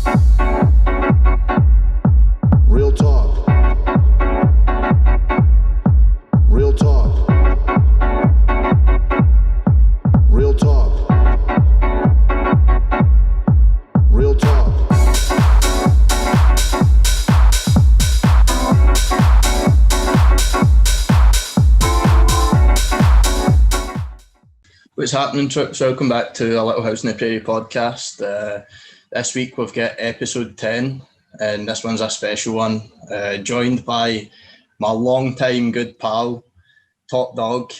Real talk. Real talk. Real talk. Real talk. What's happening, troops? Welcome back to a Little House in the Prairie podcast. This week we've got episode 10, and this one's a special one. Joined by my long-time good pal, top dog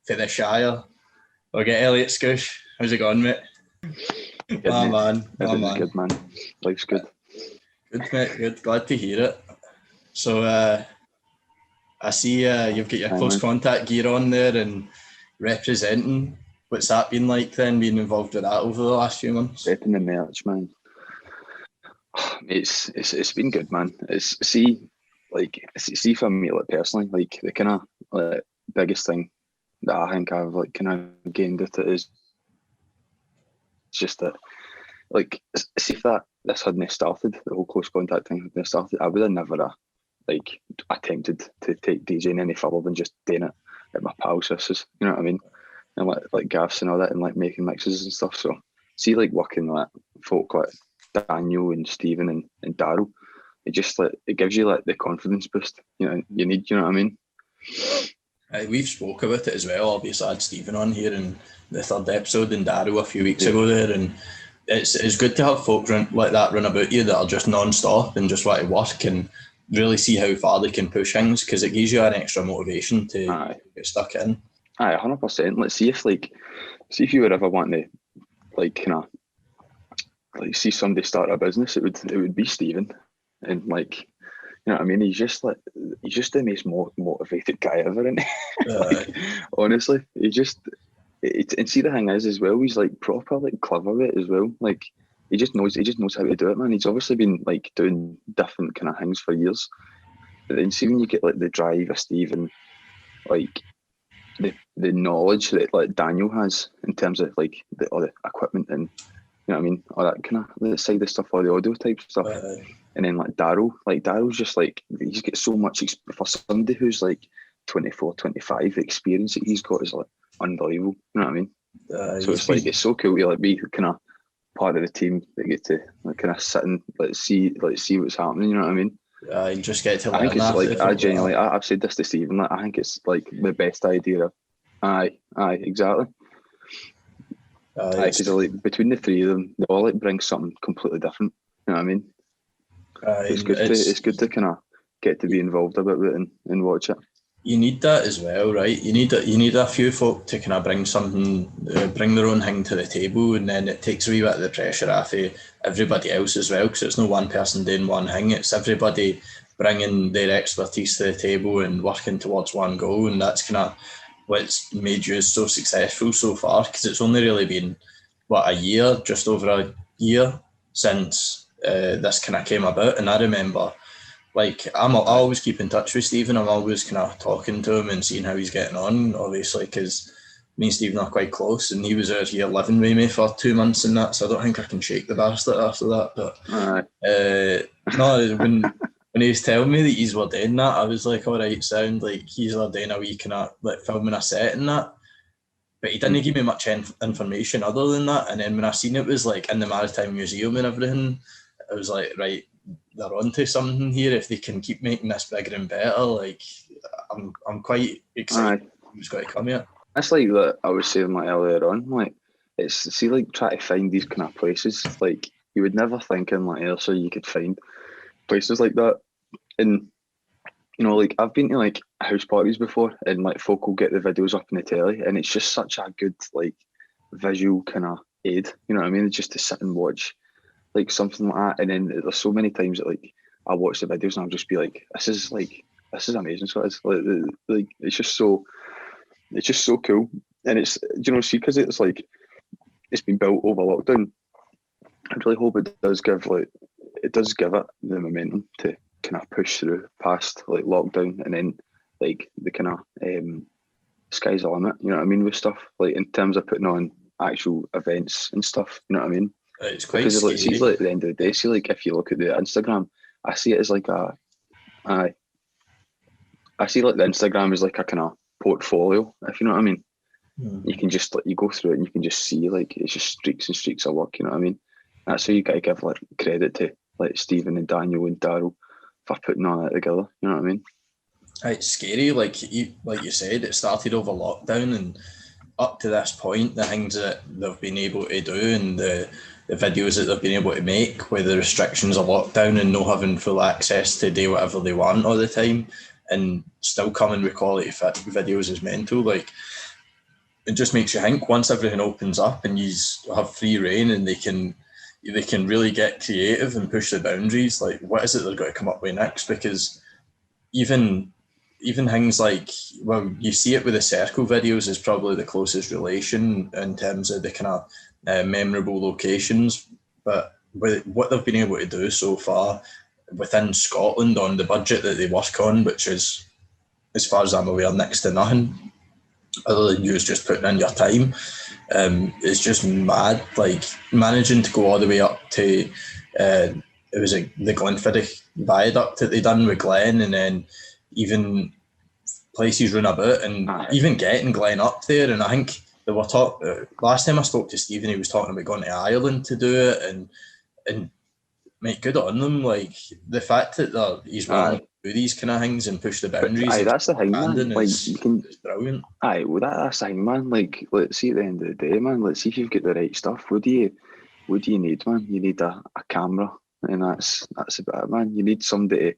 for the Shire. We've got Elliott Skeoch. How's it going, mate? Good, My mate. man. Good, man. Life's good. Good, mate. Good. Glad to hear it. So, I see you've got your close contact gear on there and representing. What's that been like then, being involved with that over the last few months? Repping the merch, man. It's been good, man. See for me, like personally, like the kind of biggest thing that I think I've like kind of gained with it is just that, like, see if this hadn't started, the whole close contact thing hadn't started, I would have never attempted to take DJing any further than just doing it at my pal's houses. You know what I mean? And like gaffs and all that, and like making mixes and stuff. So see, like working with folk like Daniel and Stephen and Daryl, it just like it gives you like the confidence boost you need. You know what I mean? We've spoke about it as well. Obviously, I had Stephen on here in the third episode and Daryl a few weeks ago there, and it's good to have folk like that run about you that are just non-stop and just want to work and really see how far they can push things, because it gives you an extra motivation to get stuck in. Aye, 100%. Let's see if you were ever wanting to like kind of like see somebody start a business, it would be Stephen. And like, you know what I mean? He's just the most motivated guy ever, isn't he? Like, honestly, and see the thing is as well, he's like proper like clever with it as well. Like he just knows how to do it, man. He's obviously been like doing different kind of things for years. But then see when you get like the drive of Stephen, like the knowledge that like Daniel has in terms of like all the equipment and you know what I mean, all that kind of the side of stuff, all the audio type stuff. And then like Daryl's just like, he's got so much for somebody who's like 24, 25, the experience that he's got is like unbelievable. You know what I mean? So it's like, it's so cool to like be kind of part of the team that get to like kind of sit and see what's happening. You know what I mean? You just get to learn. I think it's like, I genuinely, I've said this to Stephen, like, I think it's like the best idea of, aye, exactly. Because like between the three of them, they all like bring something completely different. You know what I mean? It's good to kind of get to be involved a bit with it and watch it. You need that as well, right? You need a few folk to kind of bring something, bring their own thing to the table, and then it takes a wee bit of the pressure off of everybody else as well, because it's not one person doing one thing, it's everybody bringing their expertise to the table and working towards one goal, and that's kind of what's made you so successful so far, because it's only really been, just over a year since this kind of came about. And I remember, like, I always keep in touch with Stephen. I'm always kind of talking to him and seeing how he's getting on, obviously, because me and Stephen are quite close, and he was out here living with me for 2 months and that, so I don't think I can shake the bastard after that. But no, when he was telling me that he's were doing that, I was like, all right, sound like he's doing a wee kind of like filming a set and that. But he didn't give me much information other than that. And then when I seen it was like in the Maritime Museum and everything, I was like, right, they're onto something here. If they can keep making this bigger and better, like I'm quite excited who's going to come here. It's like that I was saying like earlier on, like it's like trying to find these kind of places. Like you would never think in like Ayrshire you could find places like that. And you know, like I've been to like house parties before, and like folk will get the videos up in the telly, and it's just such a good like visual kind of aid. You know what I mean? Just to sit and watch like something like that. And then there's so many times that like I watch the videos and I'll just be like, this is amazing. So it's like it's just so cool. And it's, you know, see, because it's like it's been built over lockdown, I really hope it does give it the momentum to kind of push through past like lockdown, and then like the kind of sky's the limit, you know what I mean, with stuff like in terms of putting on actual events and stuff, you know what I mean. It's quite because scary. like, see, like, at the end of the day, see, like, if you look at the Instagram, I see it as like I see like the Instagram is like a kind of portfolio, if you know what I mean. You can just like, you go through it and you can just see like it's just streaks and streaks of work, you know what I mean. That's how you gotta give like credit to like Stephen and Daniel and Daryl for putting all that together, you know what I mean. It's scary, like you said, it started over lockdown, and up to this point, the things that they've been able to do and the videos that they've been able to make with the restrictions of lockdown and no having full access to do whatever they want all the time and still coming with quality videos is mental. Like, it just makes you think once everything opens up and you have free reign and they can really get creative and push the boundaries, like what is it they're going to come up with next? Because even things like, well, you see it with the circle videos is probably the closest relation in terms of the kind of memorable locations, but with what they've been able to do so far within Scotland on the budget that they work on, which is, as far as I'm aware, next to nothing other than you just putting in your time, it's just mad. Like managing to go all the way up to it was the Glenfiddich viaduct that they done with Glen, and then even places run about, and even getting Glen up there. And I think they were last time I spoke to Stephen, he was talking about going to Ireland to do it, and mate, good on them. Like the fact that he's willing to do these kind of things and push the boundaries. That's the thing, man. Like you can, it's brilliant. That's the thing, man. Like, let's see at the end of the day, man. Let's see if you've got the right stuff. What do you need, man? You need a camera, and that's about it, man. You need somebody.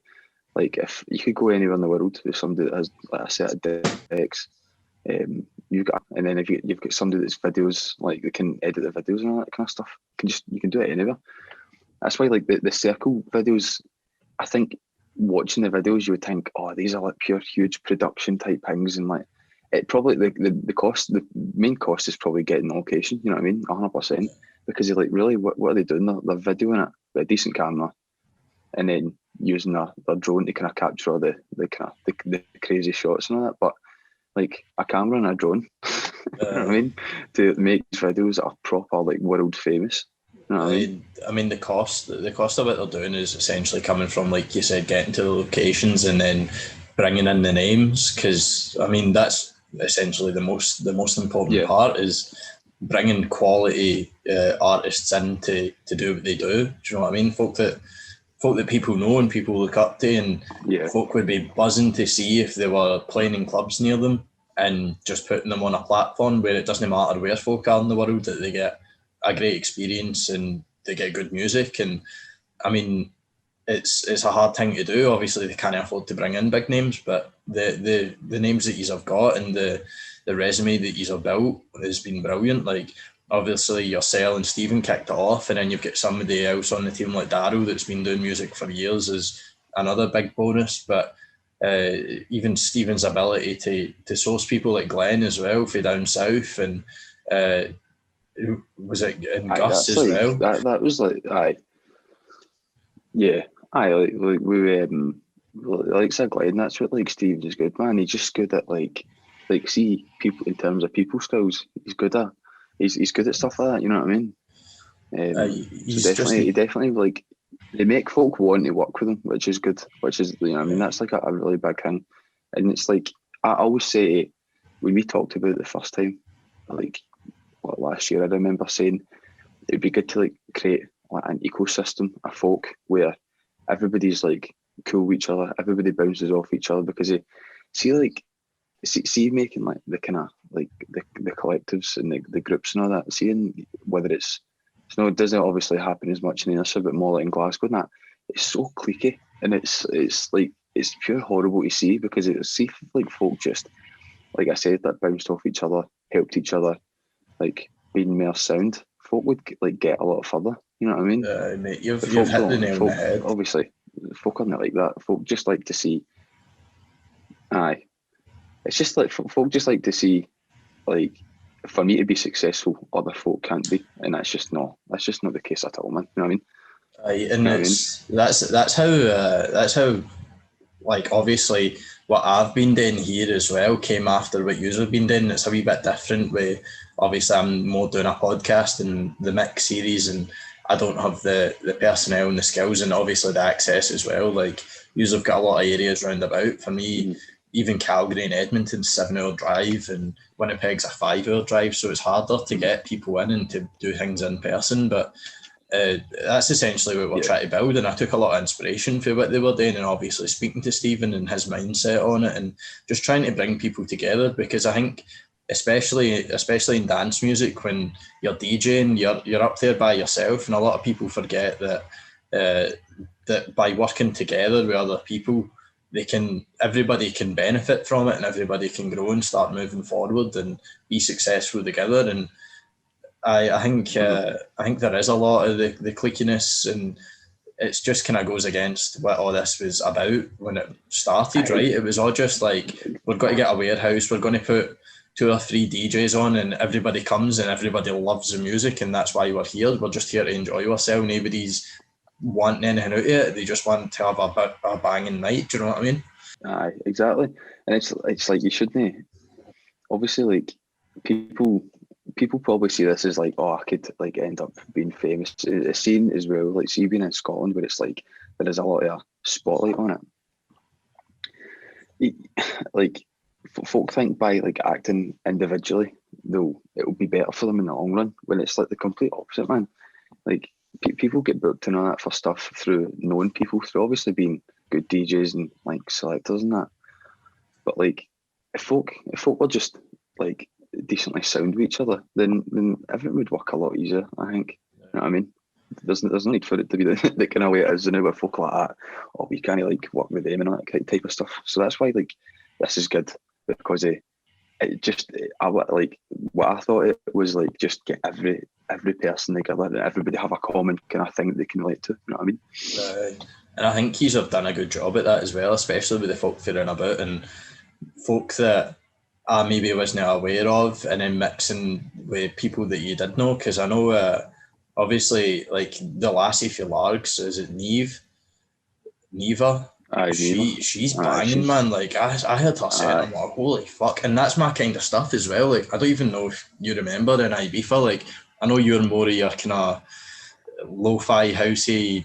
Like, if you could go anywhere in the world with somebody that has like a set of decks, you've got, and then if you've got somebody that's videos, like they can edit the videos and all that kind of stuff. You can do it anywhere. That's why, like the circle videos, I think watching the videos, you would think, oh, these are like pure huge production type things, and like it probably the cost, the main cost is probably getting the location. You know what I mean? 100%, because they're like, really, what are they doing? They're videoing it with a decent camera, and then using their drone to kind of capture all the crazy shots and all that. But like a camera and a drone, you know what I mean, to make these videos that are proper like world famous. You know what I mean, the cost of what they're doing is essentially coming from, like you said, getting to the locations and then bringing in the names. Because I mean, that's essentially the most important part, is bringing quality artists in to do what they do. Do you know what I mean? Folk that people know and people look up to, and folk would be buzzing to see if they were playing in clubs near them, and just putting them on a platform where it doesn't matter where folk are in the world, that they get a great experience and they get good music. And I mean, it's a hard thing to do. Obviously they can't afford to bring in big names, but the names that you've got and the resume that you've built has been brilliant. Like obviously yourself and Stephen kicked it off, and then you've got somebody else on the team like Daryl that's been doing music for years is another big bonus. But even Stephen's ability to source people like Glenn as well for down south, and was it in Gus as well? That was like, like we like said Glenn, that's what like Stephen is good, man. He's just good at like see people in terms of people skills. He's good at stuff like that. You know what I mean? He definitely like, they make folk want to work with him, which is good. Which is, you know, I mean, that's like a really big thing. And it's like, I always say, when we talked about it the first time, like last year, I remember saying it'd be good to like create like an ecosystem of folk where everybody's like cool with each other, everybody bounces off each other, because you see making like the kind of like the collectives and the groups and all that, seeing whether it doesn't obviously happen as much in Ayrshire, but more like in Glasgow and that, it's so cliquey, and it's like, it's pure horrible to see, because it see like folk just, like I said, that bounced off each other, helped each other, like being more sound, folk would like get a lot further. You know what I mean? Mate, you've hit the nail on the head. Obviously, folk aren't like that. Folk just like to see. It's just like folk just like to see, like, for me to be successful, other folk can't be, and that's just not the case at all, man. You know what I mean? And that's how like obviously what I've been doing here as well came after what you've been doing. It's a wee bit different. Where obviously I'm more doing a podcast and the mix series, and I don't have the personnel and the skills and obviously the access as well. Like, you've got a lot of areas round about. For me, even Calgary and Edmonton's 7-hour drive, and Winnipeg's a 5-hour drive, so it's harder to get people in and to do things in person. But that's essentially what we're trying to build, and I took a lot of inspiration for what they were doing, and obviously speaking to Stephen and his mindset on it, and just trying to bring people together, because I think especially in dance music, when you're DJing, you're up there by yourself, and a lot of people forget that that by working together with other people, everybody can benefit from it, and everybody can grow and start moving forward and be successful together. And I think there is a lot of the cliquiness, and it's just kind of goes against what all this was about when it started, right? It was all just like, we're going to get a warehouse, we're going to put 2 or 3 DJs on, and everybody comes and everybody loves the music, and that's why we're here. We're just here to enjoy ourselves. Nobody's wanting anything out of it. They just want to have a banging night. Do you know what I mean? Aye, exactly. And it's like, you shouldn't. Obviously, like, people probably see this as like, oh, I could like end up being famous. It's seen as well, like, see, being in Scotland, where it's like there is a lot of spotlight on it. Like, folk think by like acting individually, though, it will be better for them in the long run, when it's like the complete opposite, man. Like, people get booked and all that for stuff through knowing people, through obviously being good DJs and like selectors and that. But like, if folk were just like decently sound with each other, then everything would work a lot easier, I think. You know what I mean? There's no need for it to be the kind of way it is now with folk like that. Oh, we can't like work with them and all that type of stuff. So that's why like this is good, because like what I thought it was like, just get every person together and everybody have a common kind of thing that they can relate to. You know what I mean? And I think he's have done a good job at that as well, especially with the folk figuring about and folk that I maybe wasn't aware of, and then mixing with people that you did know. Because I know, obviously, like the lassie for Largs, is it Neva? She's banging, man. Like, I heard her saying, I'm like, holy fuck. And that's my kind of stuff as well. Like, I don't even know if you remember in Ibiza, like, I know you're more of your kind of lo-fi, housey,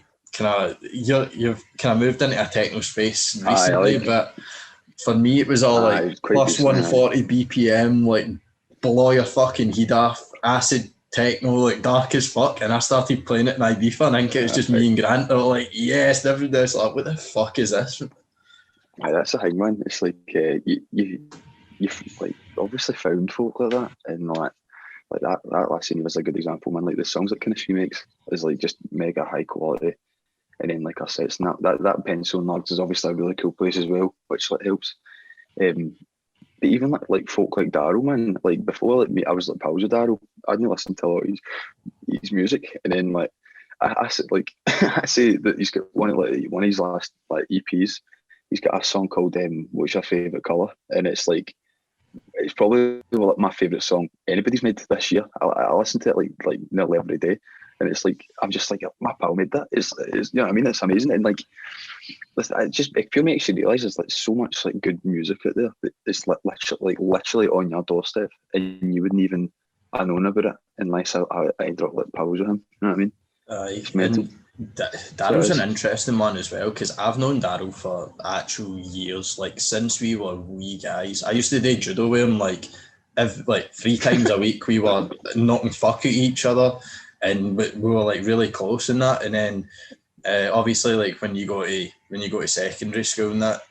you've kind of moved into a techno space recently, but for me it was all like plus 140 BPM, like blow your fucking head off, acid techno, like dark as fuck. And I started playing it in Ibiza, and I think it was just me and Grant that were like, yes, and everybody's like, what the fuck is this? That's the thing, man. It's like you like obviously found folk like that, and like that last scene was a good example, man. Like the songs that kind of she makes is like just mega high quality, and then like I said, it's that Pencil and Largs is obviously a really cool place as well, which like helps. But even like folk like Daryl, man, like before, like me, I was like pals with Daryl. I didn't listen to a lot of his music, and then like I said, like I say that he's got one of his last like EPs. He's got a song called "What's Your Favourite Colour," and it's probably like my favourite song anybody's made this year. I listen to it like nearly every day, and it's like I'm just like, my pal made that. It's you know what I mean? It's amazing, and like it pure makes you realise there's like so much like good music out there. It's literally on your doorstep, and you wouldn't even have known about it unless I ended up like pals with him. You know what I mean? It's mental. Daryl's an interesting one as well, because I've known Daryl for actual years, like since we were wee guys. I used to do judo with him like 3 times a week. We were knocking fuck at each other, and we were like really close in that. And then obviously, like when you go to secondary school and that,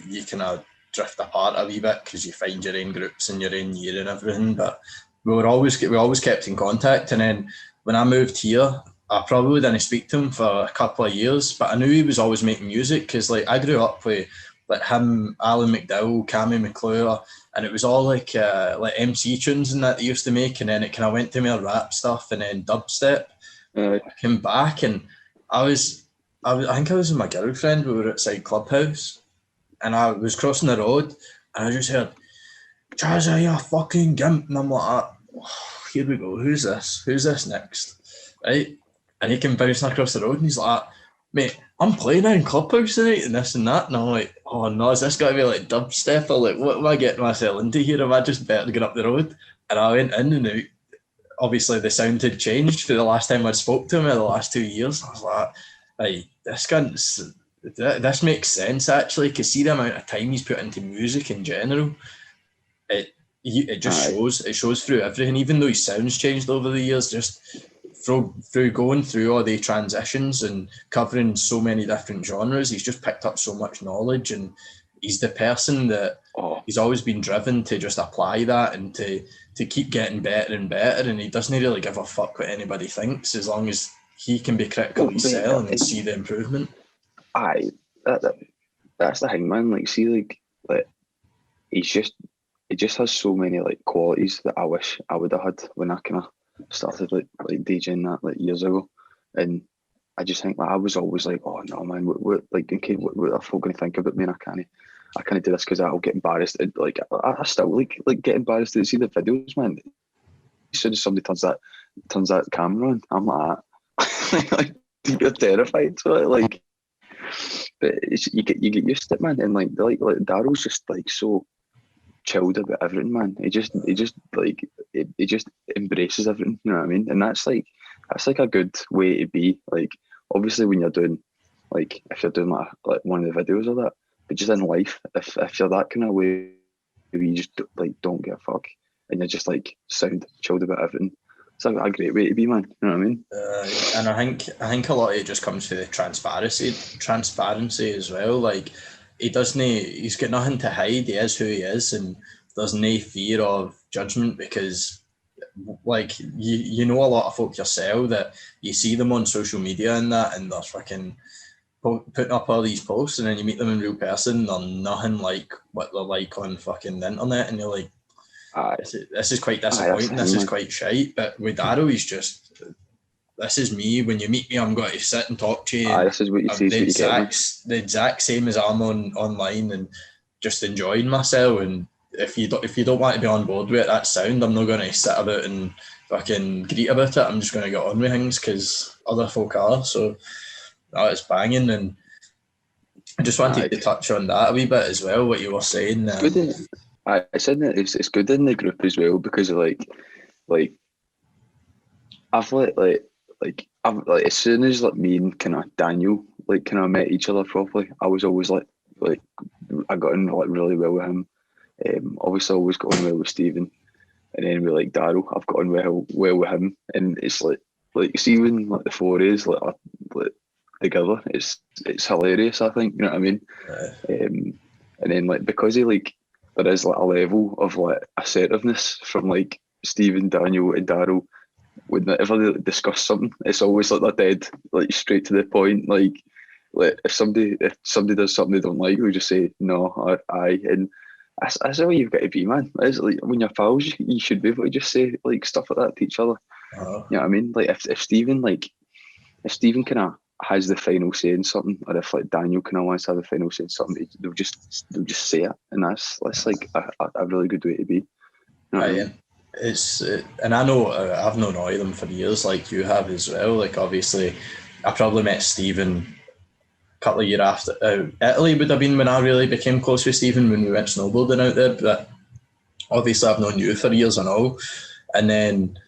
you kind of drift apart a wee bit because you find your own groups and your own year and everything. But we always kept in contact. And then when I moved here, I probably didn't speak to him for a couple of years, but I knew he was always making music, because like I grew up with like him, Alan McDowell, Cammy McClure, and it was all like MC tunes and that they used to make, and then it kind of went to more rap stuff and then dubstep. I came back, and I think I was with my girlfriend. We were outside Clubhouse, and I was crossing the road, and I just heard, "Jazza, you fucking gimp," and I'm like, oh, here we go. Who's this next? Right? And he came bouncing across the road, and he's like, "Mate, I'm playing in Clubhouse tonight and this and that." And I'm like, oh no, is this got to be like dubstep, or like what am I getting myself into here? Am I just better to get up the road? And I went in, and obviously the sound had changed for the last time I'd spoke to him in the last 2 years. I was like, hey, this makes sense actually, because see the amount of time he's put into music in general. It just shows. It shows through everything, even though his sound's changed over the years. Just through going through all the transitions and covering so many different genres, he's just picked up so much knowledge, and he's the person that he's always been driven to just apply that and to keep getting better and better. And he doesn't really give a fuck what anybody thinks, as long as he can be critical himself and see the improvement. Aye, that's the thing, man. Like, see, like he just has so many like qualities that I wish I would have had when I kind of started like DJing that like years ago. And I just think like I was always like, oh no, man, what are folk going to think about me? And I can't do this because I'll get embarrassed. And, like I still like get embarrassed to see the videos, man. As soon as somebody turns that camera on, I'm like, like you're terrified. So like, but you get used to it, man. And like Daryl's just like so chilled about everything, man. He just embraces everything. You know what I mean? And that's like a good way to be. Like, obviously when you're doing like, if you're doing like one of the videos or that, but just in life, if you're that kind of way, you just like don't give a fuck, and you're just like sound chilled about everything. It's a great way to be, man. You know what I mean? And I think a lot of it just comes to the transparency as well. Like, he's got nothing to hide. He is who he is, and there's no fear of judgment, because like you know a lot of folk yourself that you see them on social media and that, and they're fucking putting up all these posts, and then you meet them in real person, they're nothing like what they're like on fucking the internet, and you're like, this is quite disappointing, this is quite shite. But with Darrow, he's just, this is me. When you meet me, I'm going to sit and talk to you. This is what you see, the exact same as I'm online, and just enjoying myself. And if you don't want to be on board with it, that's sound. I'm not going to sit about and fucking greet about it. I'm just going to get on with things because other folk are. So it's banging. And I just wanted to touch on that a wee bit as well, what you were saying. I said that it's good in the group as well, because like I've like as soon as like me and kind of Daniel like kind of met each other properly, I was always like I got in like really well with him. Obviously I always got on well with Stephen, and then with like Darryl, I've got on well with him, and it's like see when like the four is like together, it's hilarious. I think, you know what I mean. And then like because he like there is like a level of like assertiveness from like Stephen, Daniel, and Darryl. Whenever they discuss something, it's always like they're dead, like straight to the point. Like if somebody does something they don't like, we just say no, I, and that's the way you've got to be, man. It's like when you're pals, you should be able to just say like stuff like that to each other. You know what I mean? Like if Stephen kind of has the final say in something, or if like Daniel kind of wants to have the final say in something, they'll just say it, and that's like a really good way to be. You know what I mean? It's and I know I've known all of them for years, like you have as well. Like obviously, I probably met Stephen a couple of years after. Italy would have been when I really became close with Stephen, when we went snowboarding out there. But obviously, I've known you for years and all. And then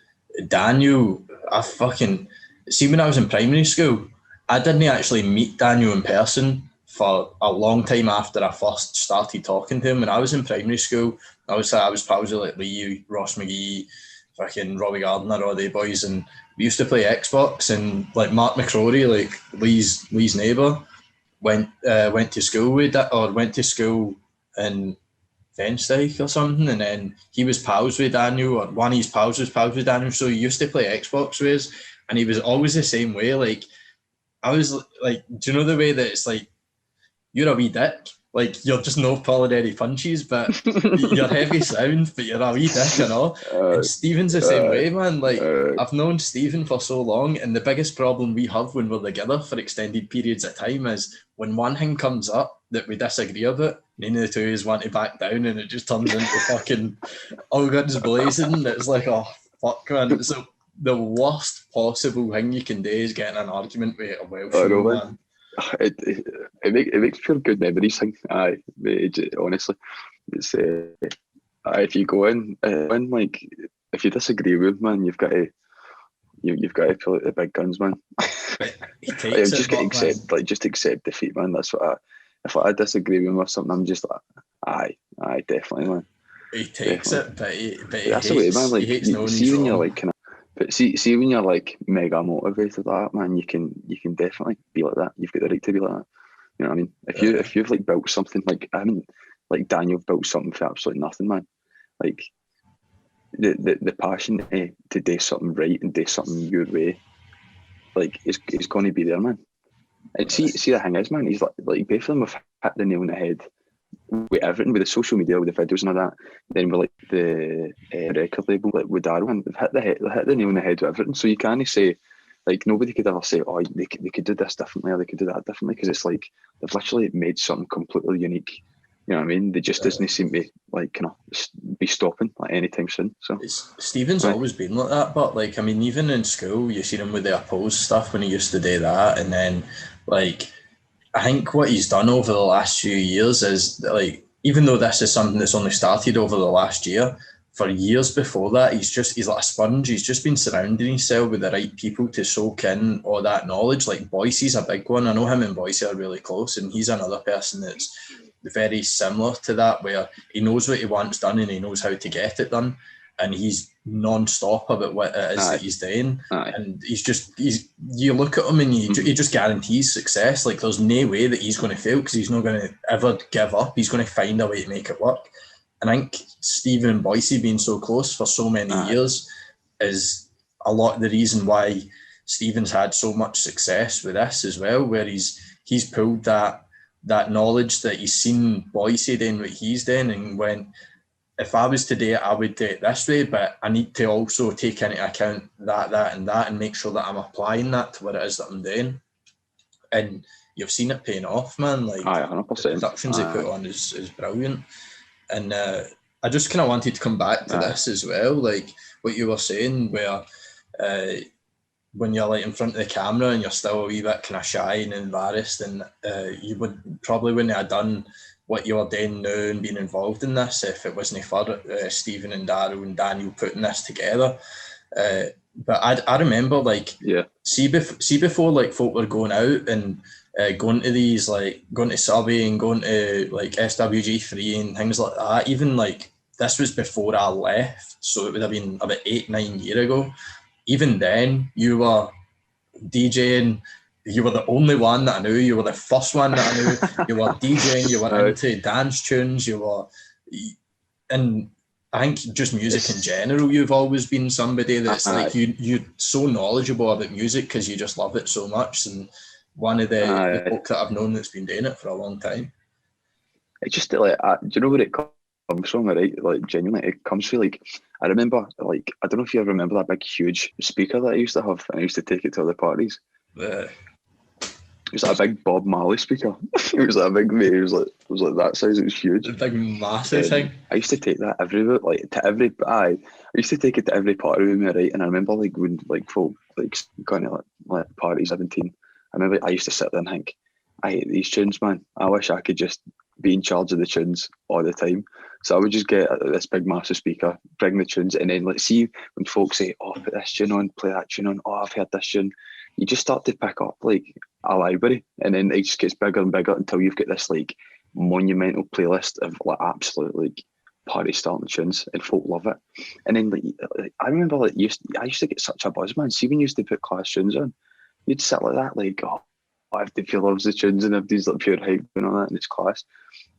Daniel, I fucking see when I was in primary school, I didn't actually meet Daniel in person for a long time after I first started talking to him. When I was in primary school, I was pals with like Lee, Ross McGee, fucking Robbie Gardner, all the boys, and we used to play Xbox. And like Mark McCrory, like Lee's neighbour, went to school with that, or went to school in Fensteig or something, and then he was pals with Daniel, or one of his pals was pals with Daniel, so he used to play Xbox with us, and he was always the same way. Like I was like, do you know the way that it's like, you're a wee dick, like you're just no pulling any punches, but you're heavy sound, but you're a wee dick and all. And Stephen's the same way, man. Like I've known Stephen for so long, and the biggest problem we have when we're together for extended periods of time is when one thing comes up that we disagree about, none of the two is want to back down, and it just turns into fucking all guns blazing. It's like, oh fuck, man. It's the worst possible thing you can do is get in an argument with a Welshman, man. It makes for good memories. Honestly, it's if you go in like if you disagree with, man, you've got to pull out the big guns, man. But he Like, takes just it, get but man, accept, just accept defeat, man. That's what if I disagree with him or something, I'm just like, aye, definitely, man. he takes Definitely. it, but he That's the way, man. he Like, hates knowing see he's when you're wrong. like kind of, but see when you're like mega motivated like that, man, you can definitely be like that. You've got the right to be like that. You know what I mean? If you've like built something like like Daniel built something for absolutely nothing, man. Like the passion to do something right and do something your way, like is going to be there, man. And see the thing is, man, he's like both of them have hit the nail on the head with everything, with the social media, with the videos and all that. Then with like the record label, like with Darwin, they've hit the nail on the head with everything. So you can't say, like, nobody could ever say, oh, they could do this differently or they could do that differently, because it's like they've literally made something completely unique. You know what I mean? They just doesn't seem to like kind of be stopping like anytime soon. So Stephen's always been like that, but like, I mean, even in school, you seen him with the opposed stuff when he used to do that, and then like, I think what he's done over the last few years is like, even though this is something that's only started over the last year, for years before that, he's like a sponge. He's just been surrounding himself with the right people to soak in all that knowledge. Like Boise's a big one. I know him and Boise are really close, and he's another person that's very similar to that, where he knows what he wants done and he knows how to get it done, and he's non-stop about what it is that he's doing. And you look at him and he just guarantees success. Like there's no way that he's going to fail, because he's not going to ever give up. He's going to find a way to make it work. And I think Stephen and Boise being so close for so many years is a lot of the reason why Stephen's had so much success with this as well, where he's pulled that knowledge that he's seen Boise doing what he's doing and went, if I was to do it, I would do it this way, but I need to also take into account that and make sure that I'm applying that to what it is that I'm doing. And you've seen it paying off, man. Like 100%. the productions they put on is brilliant. And I just kind of wanted to come back to this as well, like what you were saying, where when you're like in front of the camera and you're still a wee bit kind of shy and embarrassed, and you wouldn't have done what you're doing now and being involved in this if it wasn't for Stephen and Darryl and Daniel putting this together. But I remember like see before like folk were going out and going to these, like going to Survey and going to like SWG3 and things like that. Even like this was before I left, so it would have been about 8-9 years ago. Even then, you were DJing. You were the only one that I knew. You were the first one that I knew. You were DJing. You were into dance tunes. And I think just music in general, you've always been somebody that's like you're so knowledgeable about music because you just love it so much. And one of the folk that I've known that's been doing it for a long time. It's just like, do you know where it comes from? Right, like genuinely, it comes from like, I remember, like, I don't know if you ever remember that big huge speaker that I used to have, and I used to take it to other parties. It was like a big Bob Marley speaker. It was like a big, it was like that size. It was huge. A big massive thing. I used to take that everywhere, like to every. I used to take it to every party with me, right? And I remember like when like folk like going to like parties 17. I remember I used to sit there and think, I hate these tunes, man. I wish I could just be in charge of the tunes all the time. So I would just get this big massive speaker, bring the tunes, and then let's see when folks say, "Oh, put this tune on, play that tune on." Oh, I've heard this tune. You just start to pick up like a library, and then it just gets bigger and bigger until you've got this like monumental playlist of like absolute like party starting tunes, and folk love it. And then like I remember like I used to get such a buzz, man. See when you used to put class tunes on, you'd sit like that, like, oh, if he loves the tunes and if these like pure hype and all that, and it's class.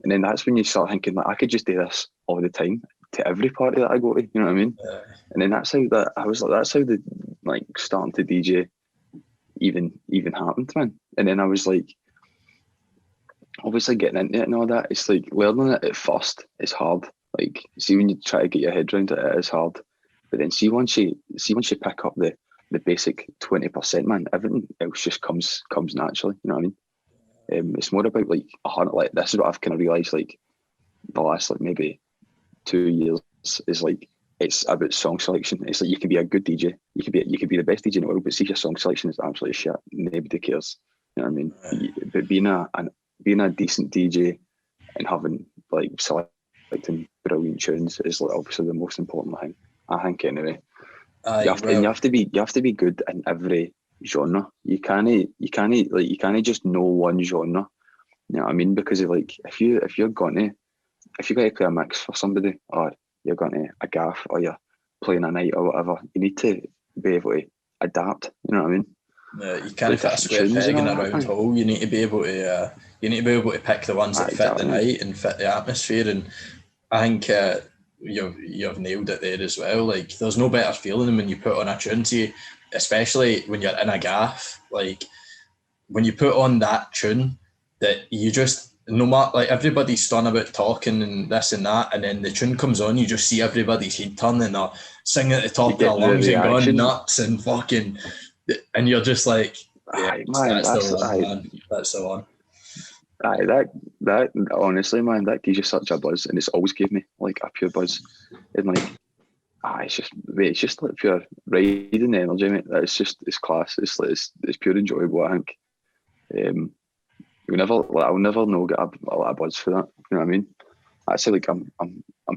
And then that's when you start thinking like I could just do this all the time to every party that I go to, you know what I mean? And then that's how the like starting to DJ even happened, man. And then I was like, obviously getting into it and all that, it's like learning it at first is hard. Like, see when you try to get your head around it, it is hard. But then see once you pick up the basic 20%, man, everything else just comes naturally. You know what I mean? It's more about like like this is what I've kind of realised like the last like maybe 2 years is like it's about song selection. It's like you can be a good DJ, you could be the best DJ in the world, but see if your song selection is absolutely shit, nobody cares. You know what I mean? But being a decent DJ and having like selecting brilliant tunes is like obviously the most important thing. I think anyway. Aye, You have to be good in every genre. You can't just know one genre. You know what I mean? Because if you're going to play a mix for somebody, or you're going to a gaff, or you're playing a night or whatever, you need to be able to adapt. You know what I mean? You can't fit a square peg in a round hole. You need to be able to pick the ones that fit the night and fit the atmosphere. And I think you've nailed it there as well. Like, there's no better feeling than when you put on a tune. See, especially when you're in a gaff, like when you put on that tune, that you just, no matter, like, everybody's stunned about talking and this and that, and then the tune comes on, you just see everybody's head turning or singing at the top of their lungs and going nuts and fucking, and you're just like, yeah, that's the one. Aye, that honestly, man, that gives you such a buzz, and it's always gave me like a pure buzz. And like, it's just like pure riding energy, mate. It's class. It's pure enjoyable. I think. I'll never get a lot of buzz for that. You know what I mean? I say, like, I'm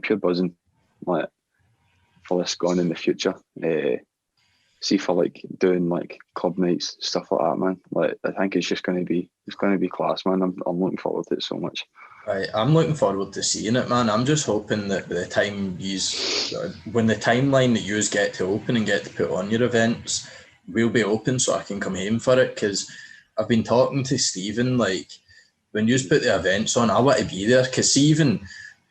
pure buzzing, like, for this going in the future. See, for like doing like club nights, stuff like that, man. Like, I think it's going to be class, man. I'm looking forward to it so much. Right, I'm looking forward to seeing it, man. I'm just hoping that by the time when the timeline that you get to open and get to put on your events will be open, so I can come home for it. Because I've been talking to Stephen, like, when you put the events on, I want to be there. Because even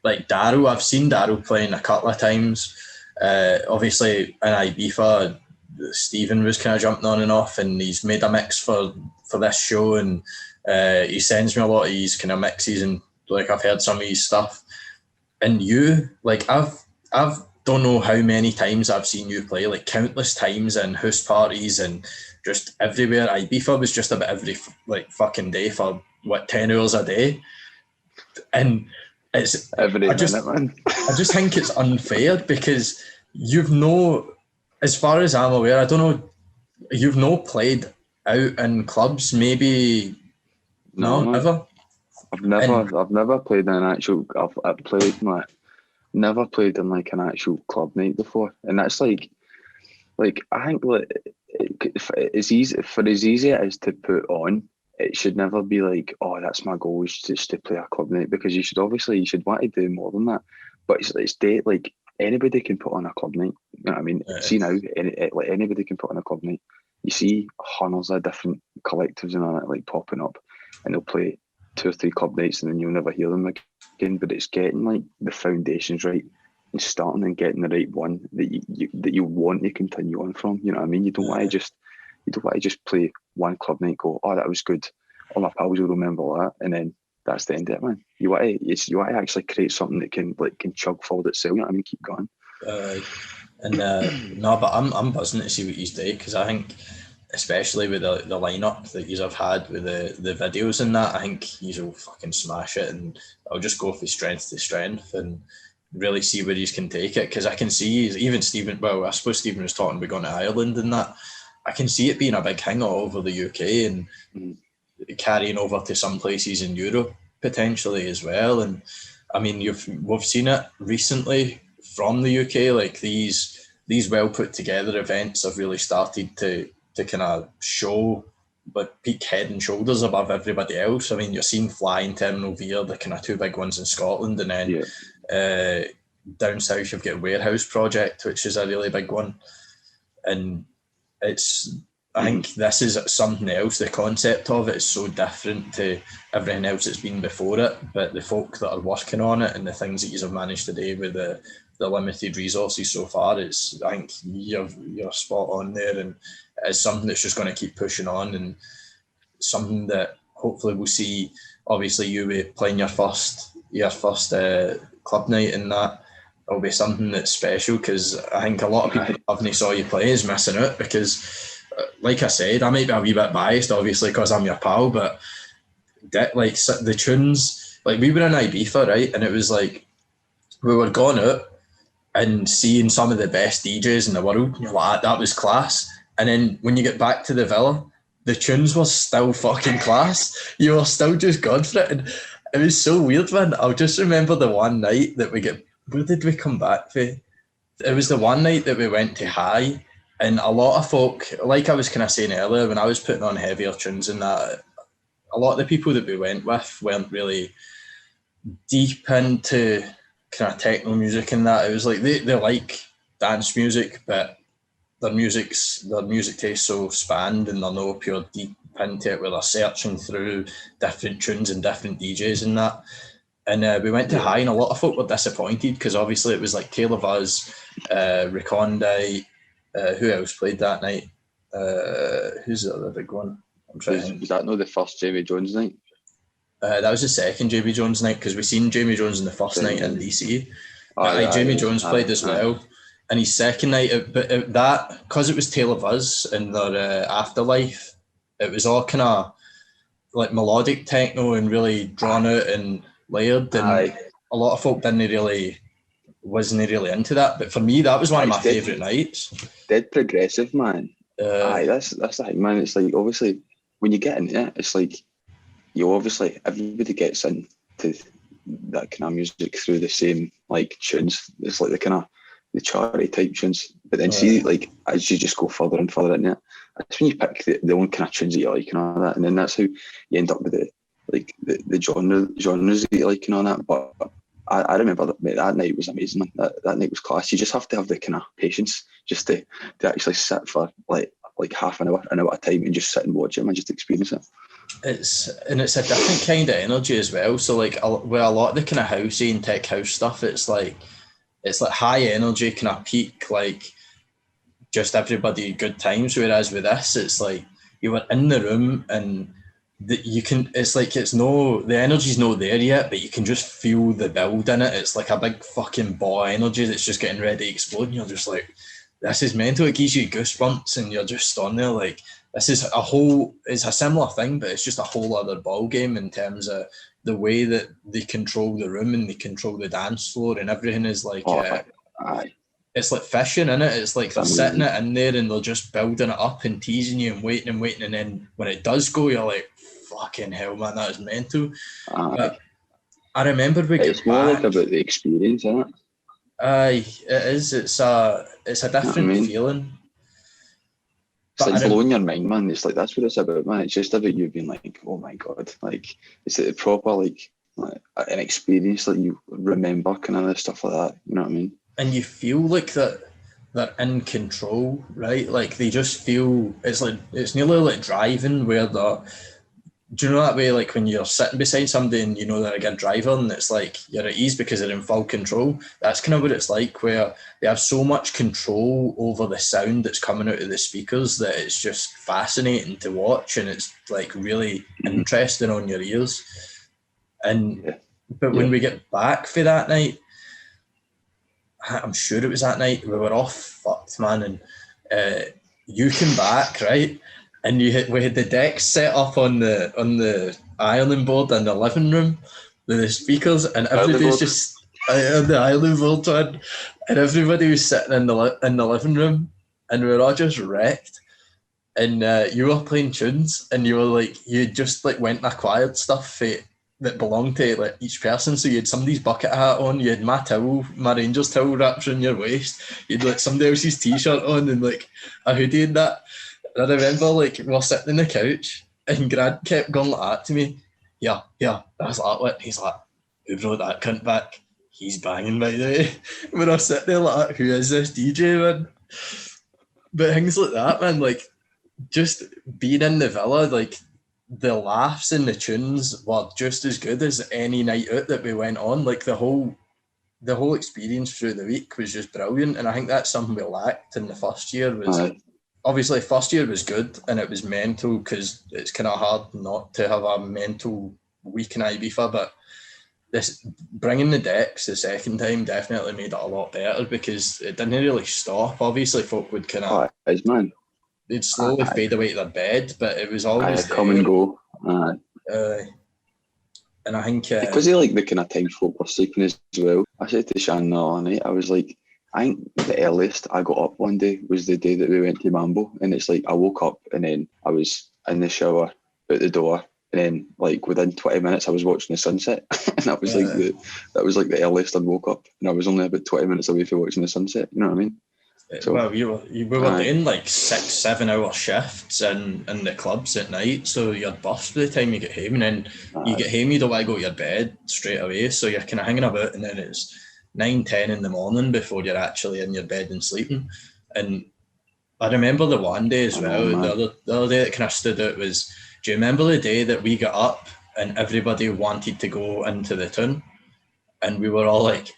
like Daryl, I've seen Daryl playing a couple of times. Obviously in Ibiza, Stephen was kind of jumping on and off, and he's made a mix for this show, and he sends me a lot of his kind of mixes, and like, I've heard some of his stuff. And you, like, I've don't know how many times I've seen you play, like countless times in house parties and just everywhere. Ibiza was just about every like fucking day for 10 hours a day, and it's every minute, man. I just think it's unfair, because as far as I'm aware, I don't know, you've not played out in clubs, maybe? No, ever? I've never played in an actual. Never played in like an actual club night before, and that's like I think, like, it's easy for as easy it is to put on. It should never be like, oh, that's my goal, is just to play a club night, because you should want to do more than that. But it's like, anybody can put on a club night. You know what I mean? Yeah. See now, like, anybody can put on a club night. You see hundreds of different collectives and all that, like, popping up, and they'll play 2 or 3 club nights, and then you'll never hear them again. But it's getting like the foundations right and starting and getting the right one that you want to continue on from. You know what I mean? You don't want to just play one club night, go, oh, that was good, all my pals will remember that, and then that's the end of it, man. You want to actually create something that can chug forward itself. You know what I mean? Keep going. No, but I'm buzzing to see what he's doing, because I think, especially with the lineup that you've had with the videos and that, I think he'll fucking smash it, and I'll just go from strength to strength and really see where he can take it. Because I can see even Stephen, well, I suppose Stephen was talking about going to Ireland and that. I can see it being a big thing all over the UK and carrying over to some places in Europe potentially as well. And I mean, we've seen it recently from the UK, like these well put together events have really started to kind of show, but peak head and shoulders above everybody else. I mean, you're seeing Fly and Terminal Veer, the kind of 2 big ones in Scotland, and then down south you've got Warehouse Project, which is a really big one. And I think this is something else. The concept of it is so different to everything else that's been before it, but the folk that are working on it and the things that you have managed to do with the limited resources so far, I think you're spot on there, and it's something that's just going to keep pushing on, and something that hopefully we'll see. Obviously, you playing your first club night, and that will be something that's special, because I think a lot of people who haven't saw you play is missing out, because like I said, I might be a wee bit biased, obviously, because I'm your pal, but like the tunes, like we were in Ibiza, right, and it was like we were going out and seeing some of the best DJs in the world, and you're like, that was class. And then when you get back to the villa, the tunes were still fucking class. You were still just going for it, and it was so weird, man. I'll just remember the one night that where did we come back it was the one night that we went to High, and a lot of folk, like I was kind of saying earlier, when I was putting on heavier tunes and that, a lot of the people that we went with weren't really deep into kind of techno music and that. It was like they like dance music, but their music taste so spanned, and they're no pure deep into it where they're searching through different tunes and different DJs and that. And we went to High, and a lot of folk were disappointed because obviously it was like Tale of Us, Recondite, who else played that night? Who's the other big one? I'm trying to think. Was that not the first Jamie Jones night? That was the second Jamie Jones night, because we seen Jamie Jones in the first night in DC. Jamie Jones played as well. And his second night, that, because it was Tale of Us and their Afterlife, it was all kind of like melodic techno and really drawn out and layered. And a lot of folk wasn't really into that. But for me, that was one of my favourite nights. Dead progressive, man. That's the thing, man. It's like, obviously, when you get into it, it's like, everybody gets into that kind of music through the same like tunes. It's like the charity type tunes. But then see, like, as you just go further and further into it, that's when you pick the own kind of tunes that you like and all that. And then that's how you end up with the genres that you like and all that. But I remember that night was amazing, man. That night was class. You just have to have the kind of patience just to actually sit for like half an hour at a time and just sit and watch it and just experience it. It's a different kind of energy as well. So like with a lot of the kind of housey and tech house stuff, it's like high energy, kind of peak, like just everybody good times. Whereas with this, it's like you were in the room and the energy's not there yet, but you can just feel the build in it. It's like a big fucking ball of energy that's just getting ready to explode, and you're just like, this is mental. It gives you goosebumps, and you're just on there like, it's a similar thing, but it's just a whole other ball game in terms of the way that they control the room and they control the dance floor, and everything is like, it's like fishing, innit? It's like they're setting it in there and they're just building it up and teasing you and waiting, and then when it does go, you're like, fucking hell, man, that is mental. But I remember it's more like about the experience, isn't it? Aye, it is. It's a different feeling. It's like blowing your mind, man. It's like, that's what it's about, man. It's just about you being like, oh my god, like it's a proper like an experience that you remember, kind of stuff like that. You know what I mean? And you feel like that they're in control, right? Like they just feel it's nearly like driving, where do you know that way, like when you're sitting beside somebody and you know they're a good driver and it's like you're at ease because they're in full control? That's kind of what it's like, where they have so much control over the sound that's coming out of the speakers that it's just fascinating to watch, and it's like really interesting on your ears. But when we get back for that night, I'm sure it was that night, we were all fucked, man, and you came back, right? And we had the decks set up on the ironing board in the living room with the speakers, and everybody's just on the ironing board, man, and everybody was sitting in the living room, and we were all just wrecked. And you were playing tunes, and you were like, you just like went and acquired stuff that belonged to like each person. So you had somebody's bucket hat on, you had my Rangers towel wrapped around your waist, you had like somebody else's t-shirt on and like a hoodie and that. And I remember like we were sitting on the couch and Grant kept going like that to me. Yeah, that's Artlet. He's like, who brought that cunt back? He's banging, by the way. When I was sitting there like, who is this DJ, man? But things like that, man, like just being in the villa, like the laughs and the tunes were just as good as any night out that we went on. Like the whole experience through the week was just brilliant, and I think that's something we lacked in the first year. Obviously first year was good and it was mental, because it's kind of hard not to have a mental week in Ibiza, but this bringing the decks the second time definitely made it a lot better, because it didn't really stop. Obviously folk would kind of they'd slowly fade away to their bed, but it was always come and go. And I think because they like the kind of times folk were sleeping as well. I said to Shan the other night, I was like, I think the earliest I got up one day was the day that we went to Mambo, and it's like I woke up and then I was in the shower, out the door, And then, like, within 20 minutes, I was watching the sunset, and that was like the earliest I'd woke up, and I was only about 20 minutes away from watching the sunset. You know what I mean? So, well, we were doing like 6-7 hour shifts in the clubs at night, so you're buffed by the time you get home, and then you get home, you don't want to go to your bed straight away, so you're kind of hanging about, and then it's 9-10 in the morning before you're actually in your bed and sleeping. And I remember the one day as well, the other day that kind of stood out was, do you remember the day that we got up and everybody wanted to go into the town, and we were all like,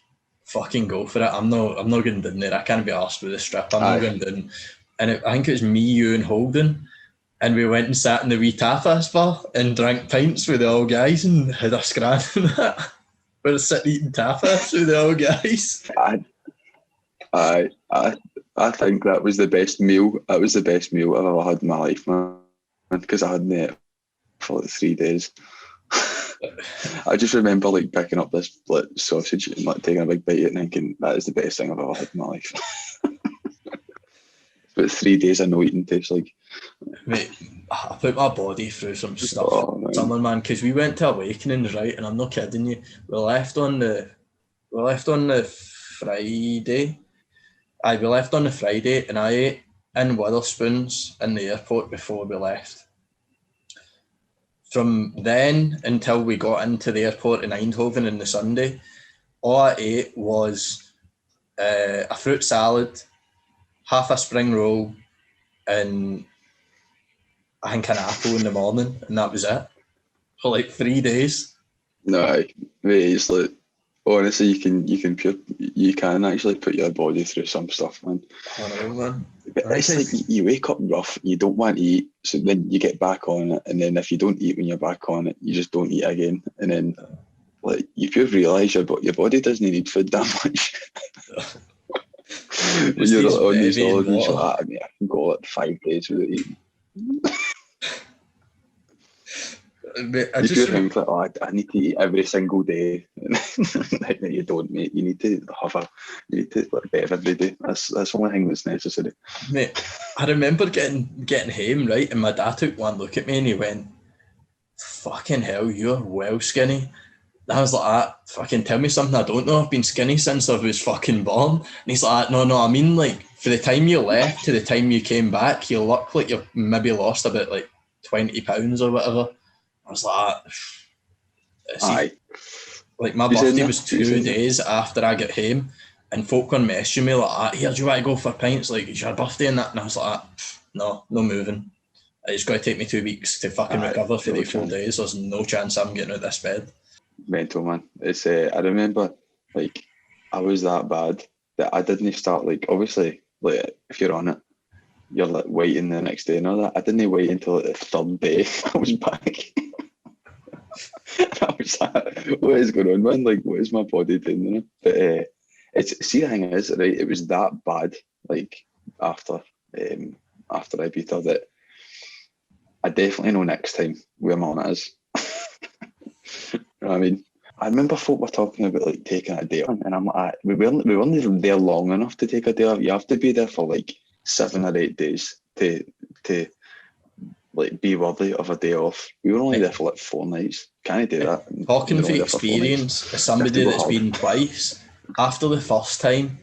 fucking go for it, I'm not going down there, I can't be arsed with the strip, I'm not going down. And I think it was me, you and Holden, and we went and sat in the wee tapas bar and drank pints with the old guys and had a scran and that. We were sitting eating tapas with the old guys. I think that was the best meal. That was the best meal I've ever had in my life, man, because I hadn't ate for like 3 days. I just remember like picking up this like sausage and like taking a big bite and thinking that is the best thing I've ever had in my life. But 3 days of no eating tastes like. Mate, I put my body through some stuff, summer, man, because we went to Awakenings, right, and I'm not kidding you. We left on the Friday. We left on the Friday, and I ate in Witherspoons in the airport before we left. From then until we got into the airport in Eindhoven on the Sunday, all I ate was a fruit salad, half a spring roll, and I think an apple in the morning, and that was it for like 3 days. No, mate, it's like, honestly, you can actually put your body through some stuff, man. I know, man. But it's like you wake up rough, you don't want to eat, so then you get back on it, and then if you don't eat when you're back on it, you just don't eat again, and then like you realise your body doesn't need food that much. When you're on these holidays, you're like, I can go like 5 days without eating. I just think like, I need to eat every single day. You don't, mate. You need to like bet every day. That's the only thing that's necessary. Mate, I remember getting home, right, and my dad took one look at me and he went, "Fucking hell, you're well skinny." And I was like, fucking tell me something I don't know. I've been skinny since I was fucking born. And he's like, no, I mean, like, for the time you left to the time you came back, you look like you've maybe lost about like 20 pounds or whatever. I was like, see, like my birthday was 2 days after I got home, and folk were messaging me like, here, do you want to go for pints? Like, it's your birthday and that. And I was like, no moving. It's going to take me 2 weeks to fucking recover for the 4 days. There's no chance I'm getting out of this bed. Mental, man. It's I remember, like, I was that bad that I didn't start, like, obviously, like, if you're on it, you're like waiting the next day and all that. I didn't wait until like, the third day I was back. I was like, what is going on, man? Like, what is my body doing? You know? But see, the thing is, right, it was that bad, like, after Ibiza, that I definitely know next time where mum is. You know what I mean? I remember folk were talking about like taking a day off, and I'm like, we weren't even there long enough to take a day off. You have to be there for like 7 or 8 days to like be worthy of a day off. We were only there for like 4 nights. Can't do that. Talking from experience, as somebody that's been twice, after the first time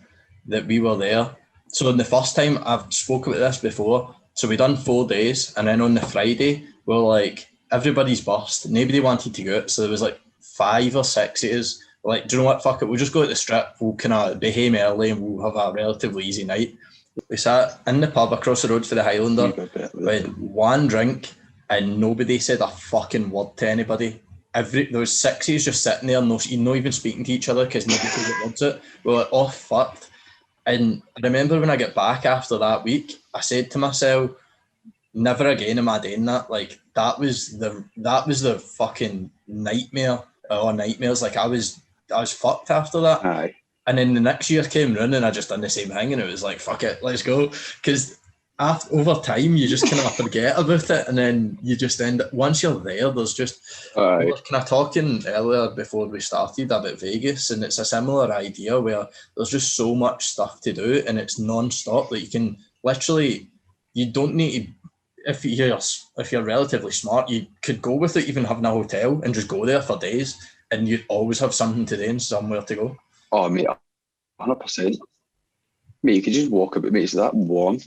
that we were there, so in the first time, I've spoke about this before, so we done 4 days, and then on the Friday, we were like, everybody's burst, nobody wanted to go out, so there was like 5 or 6 of us. We're like, do you know what, fuck it, we'll just go to the strip, we'll kind of be home early and we'll have a relatively easy night. We sat in the pub across the road for the Highlander, we had 1 drink, and nobody said a fucking word to anybody. There was 6 of us just sitting there, not even speaking to each other because nobody could get words out. We were like, oh, fucked. And I remember when I got back after that week, I said to myself, never again am I doing that. Like, that was the fucking nightmare or nightmares. Like, I was fucked after that. Aye. And then the next year came round and I just done the same thing, and it was like, fuck it, let's go. Because over time you just kind of forget about it, and then you just end up, once you're there, there's just, we were kind of talking earlier before we started about Vegas, and it's a similar idea where there's just so much stuff to do and it's non-stop that you can literally, you don't need to if you're relatively smart, you could go without even having a hotel and just go there for days, and you'd always have something to do and somewhere to go. Oh, mate, 100%. Mate, you could just walk about, mate, it's that warm.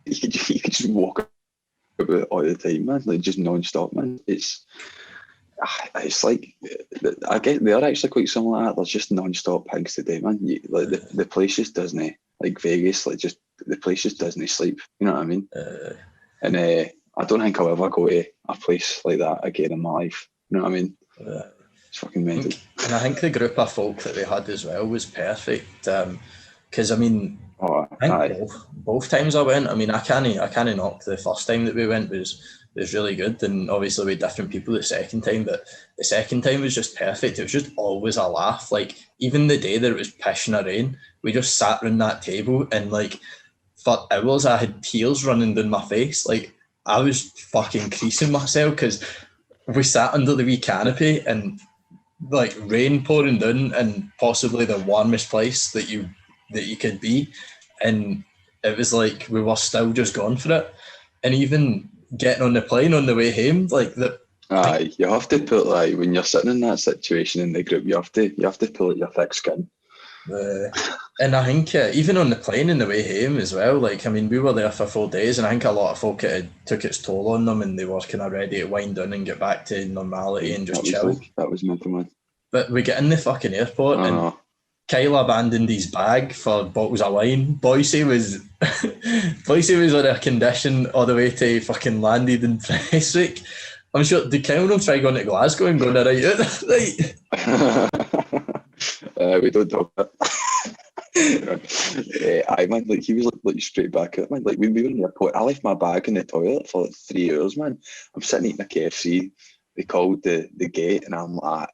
you could just walk about all the time, man, like just non-stop, man. It's like, I get they're actually quite similar to that. There's just non-stop gigs today, man. Like the place just doesn't, like Vegas, like just the place just doesn't sleep. You know what I mean? And I don't think I'll ever go to a place like that again in my life. You know what I mean? It's fucking mental. And I think the group of folk that we had as well was perfect. Because I mean, I think both times I went, I mean, I can't knock the first time that we went was really good, and obviously with different people the second time, but the second time was just perfect. It was just always a laugh. Like even the day that it was pissing a rain, we just sat around that table and like for hours I had tears running down my face. Like I was fucking creasing myself because we sat under the wee canopy and like rain pouring down and possibly the warmest place that you could be, and it was like we were still just going for it. And even getting on the plane on the way home, like you have to put, like, when you're sitting in that situation in the group, you have to pull out your thick skin. And I think even on the plane on the way home as well, like, I mean, we were there for 4 days, and I think a lot of folk, it took its toll on them, and they were kind of ready to wind down and get back to normality and just chill. That was mental, man. But we get in the fucking airport and Kyle abandoned his bag for bottles of wine. Boise was on a condition all the way to fucking landed in Prestwick. I'm sure, did Kyle not try going to Glasgow and going right out? We don't talk about I man, like he was like straight back at man. Like when we were in the airport, I left my bag in the toilet for like 3 hours, man. I'm sitting eating a KFC. They called the gate, and I'm like,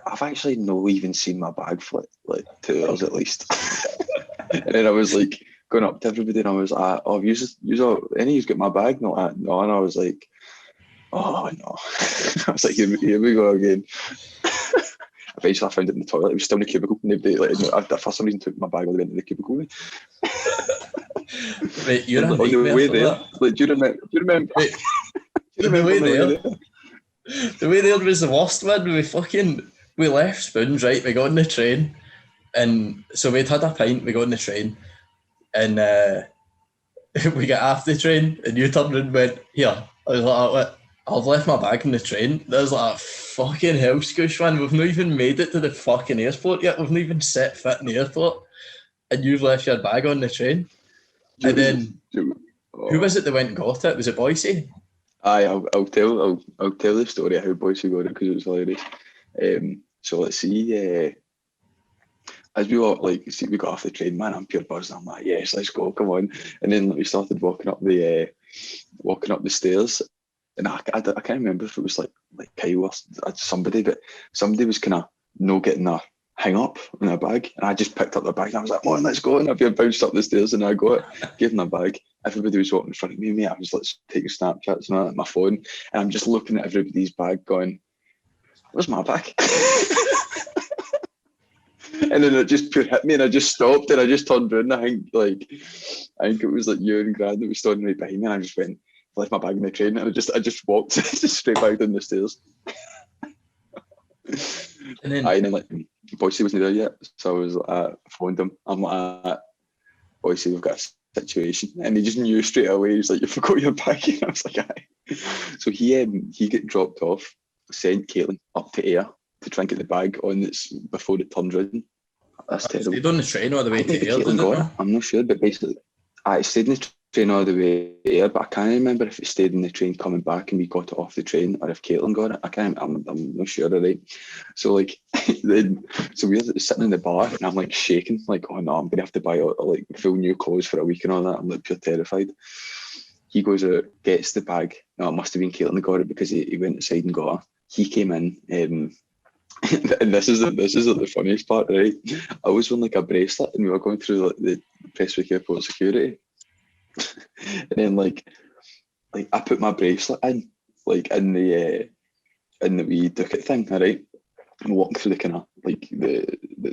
I've actually not even seen my bag for like 2 hours at least. And then I was like going up to everybody, and I was like, "Oh, you any of you's got my bag?" No, no. And I was like, "Oh no!" I was like, "Here we go again." Eventually, I found it in the toilet. It was still in the cubicle. Nobody, like, I for some reason took my bag all the way into the cubicle. Wait, you're on the way there. Like, do you remember? Wait, the way there. The way there was the worst, man. We left Spoons, right? We got on the train, and so we'd had a pint. We got on the train, and we got off the train, and you turned and went, "Here." I was like, "What? I've left my bag in the train." There's like, fucking hell, Skeoch, man. We've not even made it to the fucking airport yet. We've not even set foot in the airport, and you've left your bag on the train. And then, who was it that went and got it? Was it Boise? Aye, I'll tell the story of how Boise got it because it was hilarious. So let's see. As we were we got off the train, man. I'm pure buzzing. I'm like, yes, let's go, come on. And then we started walking up the stairs, and I can't remember if it was like Kyle or somebody, but somebody was kind of no getting a hang up in their bag, and I just picked up the bag and I was like, "Come on, let's go!" And I bounced up the stairs and I got it, gave them my bag. Everybody was walking in front of me, mate. I was like taking Snapchats and all at my phone, and I'm just looking at everybody's bag, going, "Where's my bag?" And then it just hit me, and I just stopped, and I just turned around. I think it was like you and Grant that was standing right behind me, and I just went, I left my bag in the train, and I just walked just straight back down the stairs. And then like Boise wasn't there yet, so I was phoned him. I'm like, "Boise, we've got a situation," and he just knew straight away. He's like, "You forgot your bag." And I was like, "Aye." So he got dropped off, sent Caitlin up to Ayr to try and get the bag on before it turned round. That's terrible. Stayed on the train all the way to Ayr, didn't it? I'm not sure, but basically, I stayed in the train all the way there, but I can't remember if it stayed in the train coming back and we got it off the train, or if Caitlin got it. I'm not sure, right? So we were sitting in the bar, and I'm like shaking, like, "Oh no, I'm gonna have to buy like full new clothes for a week and all that." I'm like pure terrified. He goes out, gets the bag. No, it must have been Caitlin that got it because he went outside and got her. He came in, and this is the funniest part, right? I was wearing like a bracelet, and we were going through like the Prestwick Airport security, and then like I put my bracelet in the wee ducat thing, right? I'm walking through the kind of like the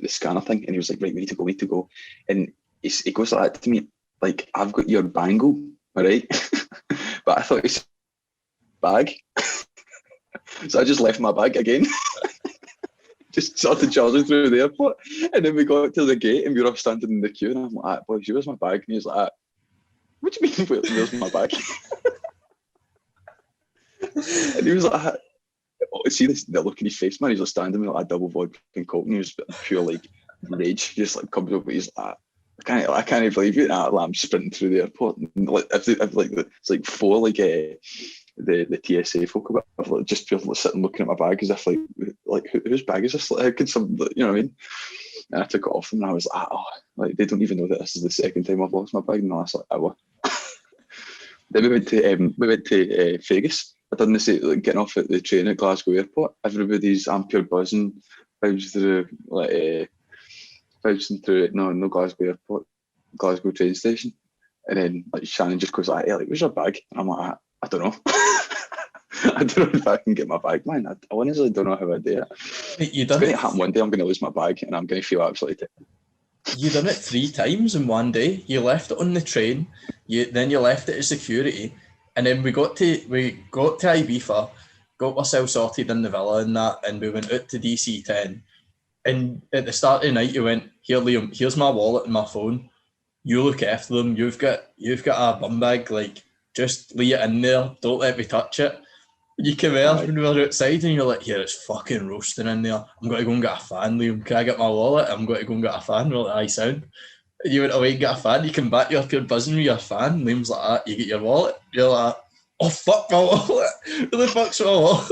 scanner thing, and he was like, "Right, we need to go," and he goes like that to me, like, "I've got your bangle, all right? But I thought he said bag. So I just left my bag again. Just started charging through the airport. And then we got to the gate and we were all standing in the queue and I'm like, boys, where's my bag? And he's like, what do you mean, where's my bag? And he was like, see the look in his face, man. He's like standing with like a double vodka and coke and he was pure like rage. He just like comes up, he's like, I can't believe it. I'm sprinting through the airport. And, like, it's like four like the TSA folk about like, just feel like sitting looking at my bag as if like whose bag is this? Like, how could some, you know what I mean? And I took it off them and I was like, oh, like they don't even know that this is the second time I've lost my bag. And I was like, oh. Then we went to Vegas. I done this like getting off at the train at Glasgow Airport. Everybody's I'm pure buzzing, bouncing through no Glasgow Airport, Glasgow train station, and then like Shannon just goes like, hey, like, where's your bag? And I'm like, I don't know. I don't know if I can get my bag, man. I honestly don't know how I do it. It's going to happen one day. I'm going to lose my bag, and I'm going to feel absolutely terrible. You done it 3 times in one day. You left it on the train. Then you left it at security, and then we got to Ibiza, got ourselves sorted in the villa and that, and we went out to DC10. And at the start of the night, you went, here, Liam, here's my wallet and my phone. You look after them. You've got a bum bag. Like, just leave it in there. Don't let me touch it. You came out when we were outside and you're like, yeah, it's fucking roasting in there. I'm going to go and get a fan, Liam. Can I get my wallet? I'm going to go and get a fan. We're like, aye, sound. And you went away and get a fan. You come back, you're pure buzzing with your fan. Liam's like that. You get your wallet. You're like, oh, fuck my wallet. Who the fuck's my wallet?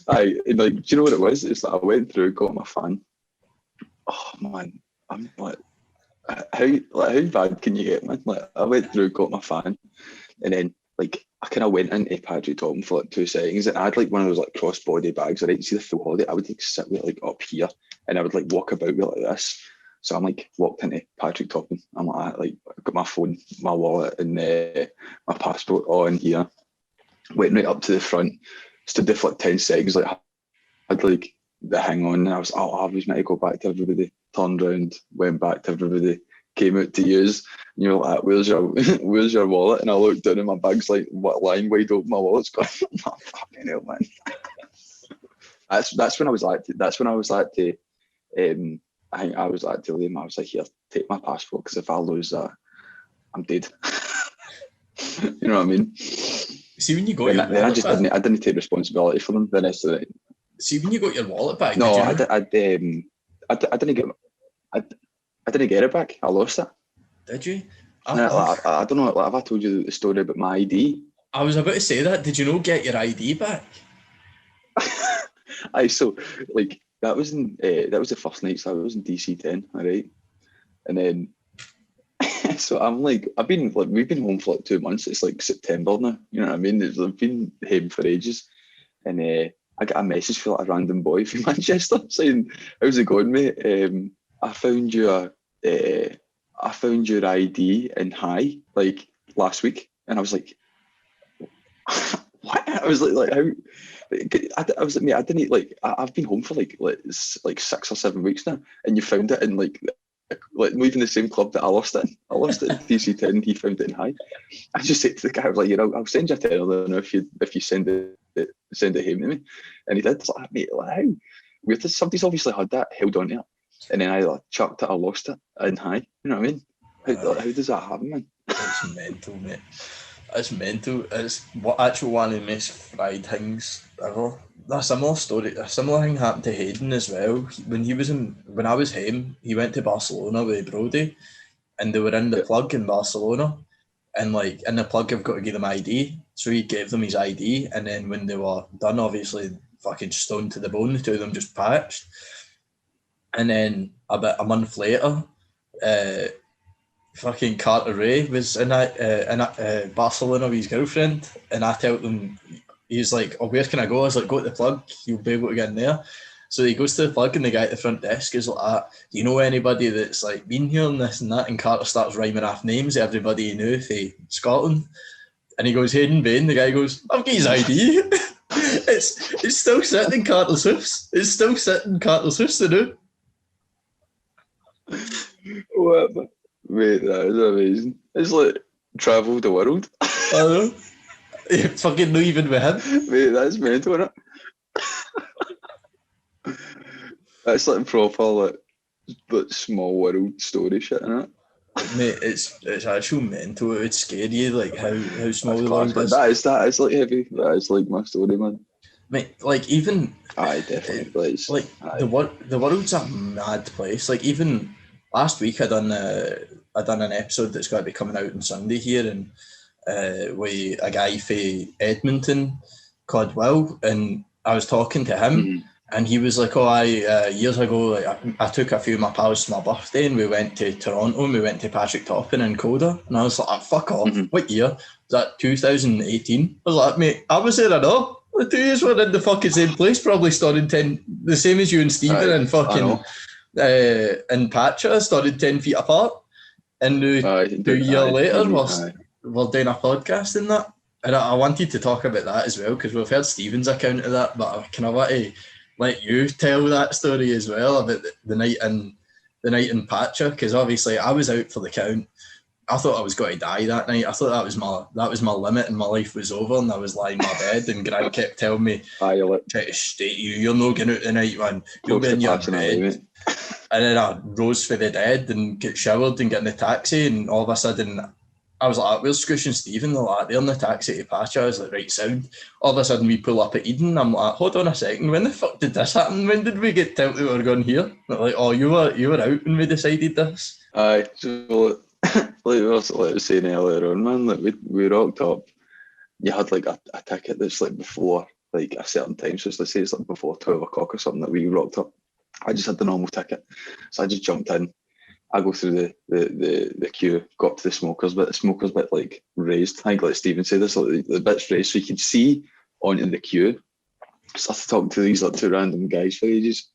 Aye, like, do you know what it was? It's like I went through, got my fan. Oh, man. I'm like, how bad can you get, man? Like, I went through, got my fan, and then, like, I kind of went into Patrick Topham for like 2 seconds, and I had like one of those like crossbody bags. I didn't see the full holiday. I would like sit with like up here, and I would like walk about with like this. So I'm like walked into Patrick Topham. I'm like I got my phone, my wallet, and my passport all in here. Went right up to the front, stood there for like 10 seconds, like had like the hang on, and I was I was meant to go back to everybody. Turned around, went back to everybody. Came out to use, and you're like, where's your wallet? And I looked down and my bag's like lying wide open, my wallet's gone. Oh, fucking hell, man. That's when I was like to I think I was like to Liam, I was like, here, take my passport, because if I lose that, I'm dead. You know what I mean? See, when you got your wallet back, I didn't take responsibility for them the rest of the night. See, when you got your wallet back, no, I didn't get it back. I lost it. Did you? I don't know. Like, have I told you the story about my ID? I was about to say that. Did you not get your ID back? So like that was the first night. So I was in DC10, all right, and then so I'm like, we've been home for like 2 months. It's like September now. You know what I mean? I've been home for ages, and I got a message from like a random boy from Manchester saying, "How's it going, mate? I found your ID in High like last week," and I was like, "What?" I was like how? I was like, mate, I didn't like. I've been home for like 6 or 7 weeks now, and you found it in like not even the same club that I lost it in. I lost it in DC10. He found it in High. I just said to the guy, I was like, I'll send you a tenner now if you send it home to me, and he did. It's like, mate, like how weird. Somebody's obviously had that, held on to it. And then I chucked it, I lost it in High. You know what I mean? How does that happen, man? It's mental, mate. It's mental. It's actually one of the most fried things ever. A similar story, a similar thing happened to Hayden as well. When I was home, he went to Barcelona with Brody, and they were in the plug in Barcelona. And like in the plug, I've got to give them ID. So he gave them his ID, and then when they were done, obviously fucking stoned to the bone, the two of them just patched. And then about a month later, fucking Carter Ray was in Barcelona with his girlfriend, and I tell them, he's like, "Oh, where can I go?" I was like, "Go to the plug, you'll be able to get in there." So he goes to the plug, and the guy at the front desk is like, "Do you know anybody that's like been here and this and that?" And Carter starts rhyming off names of everybody he knew from Scotland, and he goes, "Hayden Bain." The guy goes, "I've got his ID." It's still sitting in Carter's house. It's still sitting in Carter's house, you know. Mate, that is amazing. It's like travel the world. I know. You fucking not even with him. Mate, that's mental, isn't it? That's like proper like small world story shit, isn't it? Mate, it's actual mental. It would scare you, like how small the world is. That is like heavy. That is like my story, man. Mate, like even Aye, definitely. like the world's a mad place. Like even last week I done an episode that's going to be coming out on Sunday here, and with a guy from Edmonton called Will, and I was talking to him, and he was like, "Oh, years ago, like I took a few of my pals to my birthday, and we went to Toronto, and we went to Patrick Toppin and Coda," and I was like, "Fuck off! What year? Was that 2018?" I was like, "Mate, I was there, I know. The 2 years were in the fucking same place, probably started 10, the same as you and Stephen, and fucking and Pacha started 10 feet apart, and 2 years later we're doing a podcast in that." And I wanted to talk about that as well, because we've heard Stephen's account of that, but I kind of want to let you tell that story as well about the night in Pacha, because obviously I was out for the count. I thought I was going to die that night. I thought that was my limit and my life was over, and I was lying in my bed, and Grant kept telling me, "Try to state you're not getting out tonight, man. You'll be in your bed." And then I rose for the dead and get showered and get in the taxi, and all of a sudden I was like, "Where's Scoosh and Stephen?" They're like, "They're in the taxi to Pacha." I was like, "Right, sound." All of a sudden we pull up at Eden. I'm like, "Hold on a second, when the fuck did this happen? When did we get told that we were going here?" They're like, "Oh, you were out when we decided this." Aye, so like we were saying earlier on, man, like we rocked up. You had like a ticket that's like before like a certain time, so let's say it's like before 12 o'clock or something that we rocked up. I just had the normal ticket, so I just jumped in. I go through the queue, got up to the smokers bit. The smokers bit like raised. I think like Stephen said this, like the bit's raised so you could see onto the queue. Started talking to these like two random guys for ages,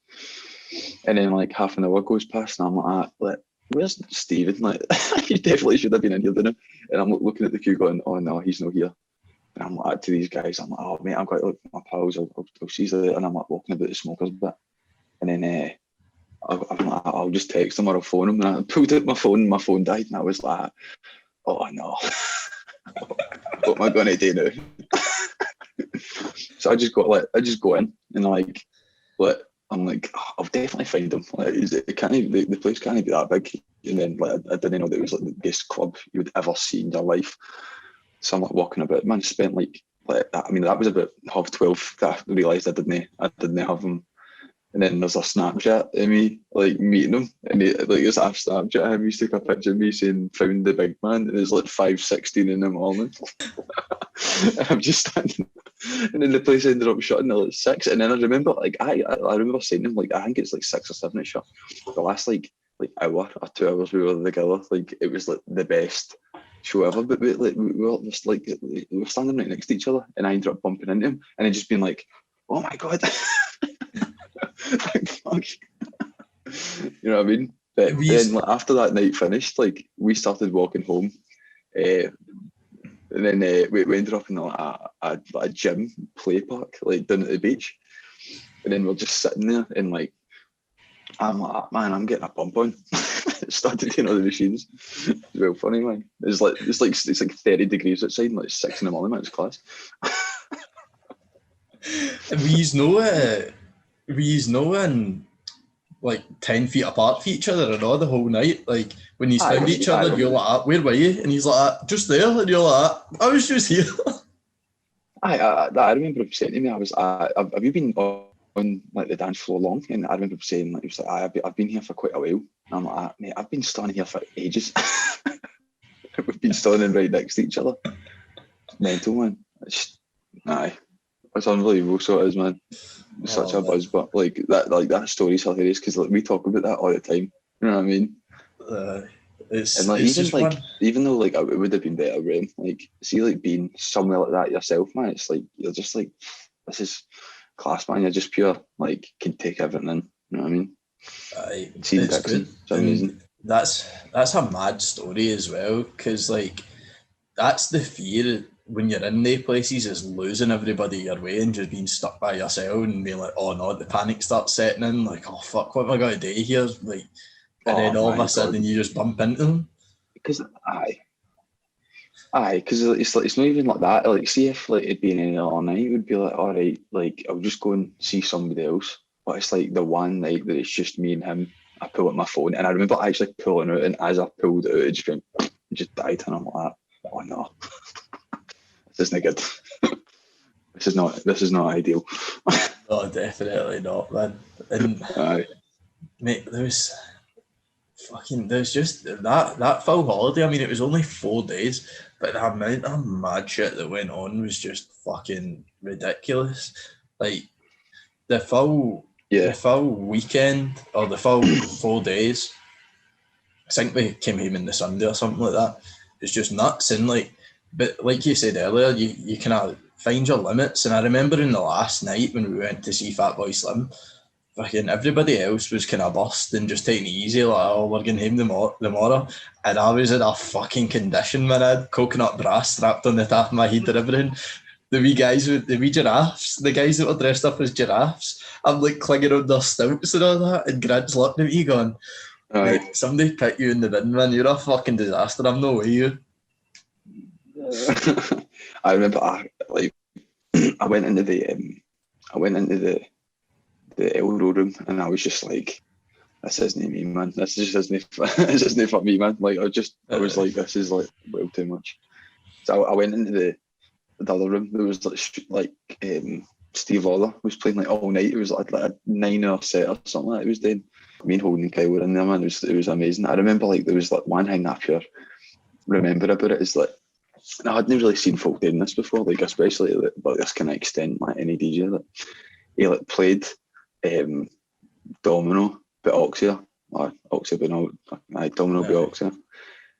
and then like half an hour goes past, and I'm like, "Where's Stephen? Like, he definitely should have been in here, didn't he?" And I'm looking at the queue, going, "Oh no, he's not here." And I'm like to these guys, I'm like, "Oh mate, I'm quite like my pals. I'll see you later." And I'm like walking about the smokers bit, and then I'm like, "I'll just text him or I'll phone him." And I pulled out my phone, and my phone died, and I was like, "Oh no, what am I gonna do now?" So I just go in and like I'm like, "I'll definitely find him. Like, the place can't be that big." And then like I didn't know that it was like the biggest club you would ever see in your life. So I'm like walking about. Man, spent like I mean that was about 12:30 that I realised I didn't have him. And then there's a Snapchat of me like meeting him, and it's a Snapchat of him. He took a picture of me saying "found the big man," and it's like 5:16 in the morning. I'm just standing, and then the place ended up shutting at like 6. And then I remember like I remember saying to him like I think it's like 6 or 7 it shut. The last like hour or 2 hours we were together, like it was like the best show ever. But we were just like we were standing right next to each other, and I ended up bumping into him, and then just being like, "Oh my god." Like, fuck. You know what I mean? But then like, after that night finished, like we started walking home, and then we ended up in a gym play park like down at the beach, and then we're just sitting there, and like I'm like, "Man, I'm getting a pump on." Started doing all the machines. It's real funny, man. It's like 30 degrees outside, and like 6 in the morning, man. It's class. We know in like 10 feet apart from each other and all the whole night. Like when you found each other, you're like, "Where were you?" And he's like, "Just there." And you're like, "I was just here." I remember him saying to me, "Have you been on like the dance floor long?" And I remember him saying, like, he was like, "I've been here for quite a while." And I'm like, "Mate, I've been standing here for ages." We've been standing right next to each other. It's mental, man. It's unbelievable, so it is, man. It's such a buzz, but like that story's hilarious because like we talk about that all the time. You know what I mean? And like even though like it would have been better, right? Like see like being somewhere like that yourself, man. It's like you're just like, this is class, man. You're just pure like can take everything in. You know what I mean? It's good. It's amazing. That's a mad story as well, because like that's the fear when you're in the places, is losing everybody your way and just being stuck by yourself and being like, "Oh no," the panic starts setting in, like, "Oh fuck, what am I going to do here?" Like, and then all of a sudden you just bump into them. because because it's not even like that. Like, see if like it'd been any other night, it would be like, all right, like I'll just go and see somebody else. But it's like the one night that it's just me and him. I pull out my phone, and I remember actually pulling it out, and as I pulled it out, it just died, and I'm like, oh no, this isn't good. This is not ideal. Oh, definitely not, man. And mate, there's just that full holiday. I mean, it was only 4 days, but the amount of mad shit that went on was just fucking ridiculous. Like the full weekend, or the full 4 days, I think we came home on the Sunday or something like that. It's just nuts. And like, but like you said earlier, you kind of find your limits. And I remember in the last night when we went to see Fatboy Slim, fucking everybody else was kind of burst and just taking it easy, like, oh, we're going home tomorrow. And I was in a fucking condition, man. I had coconut bra strapped on the top of my head and everything. The wee guys with the wee giraffes, the guys that were dressed up as giraffes, I'm like clinging on their stilts and all that. And Grant's looking at me going, mate, somebody put you in the bin, man. You're a fucking disaster. I'm no way you. I remember, I went into the Elro room, and I was just like, this isn't me, man. This just isn't for me, man. Like, I was like, this is like well too much. So I went into the other room. There was like Steve Lawler was playing like all night. It was like a 9-hour set or something like that. It was doing. Me and Holden and Kyle were in there, man. It was amazing. I remember like there was like one thing I pure remember about it is like, I hadn't really seen folk doing this before, like especially like this kind of extent, like any DJ that he like played Domino but Oxia, or Oxia but no, Domino but Oxia.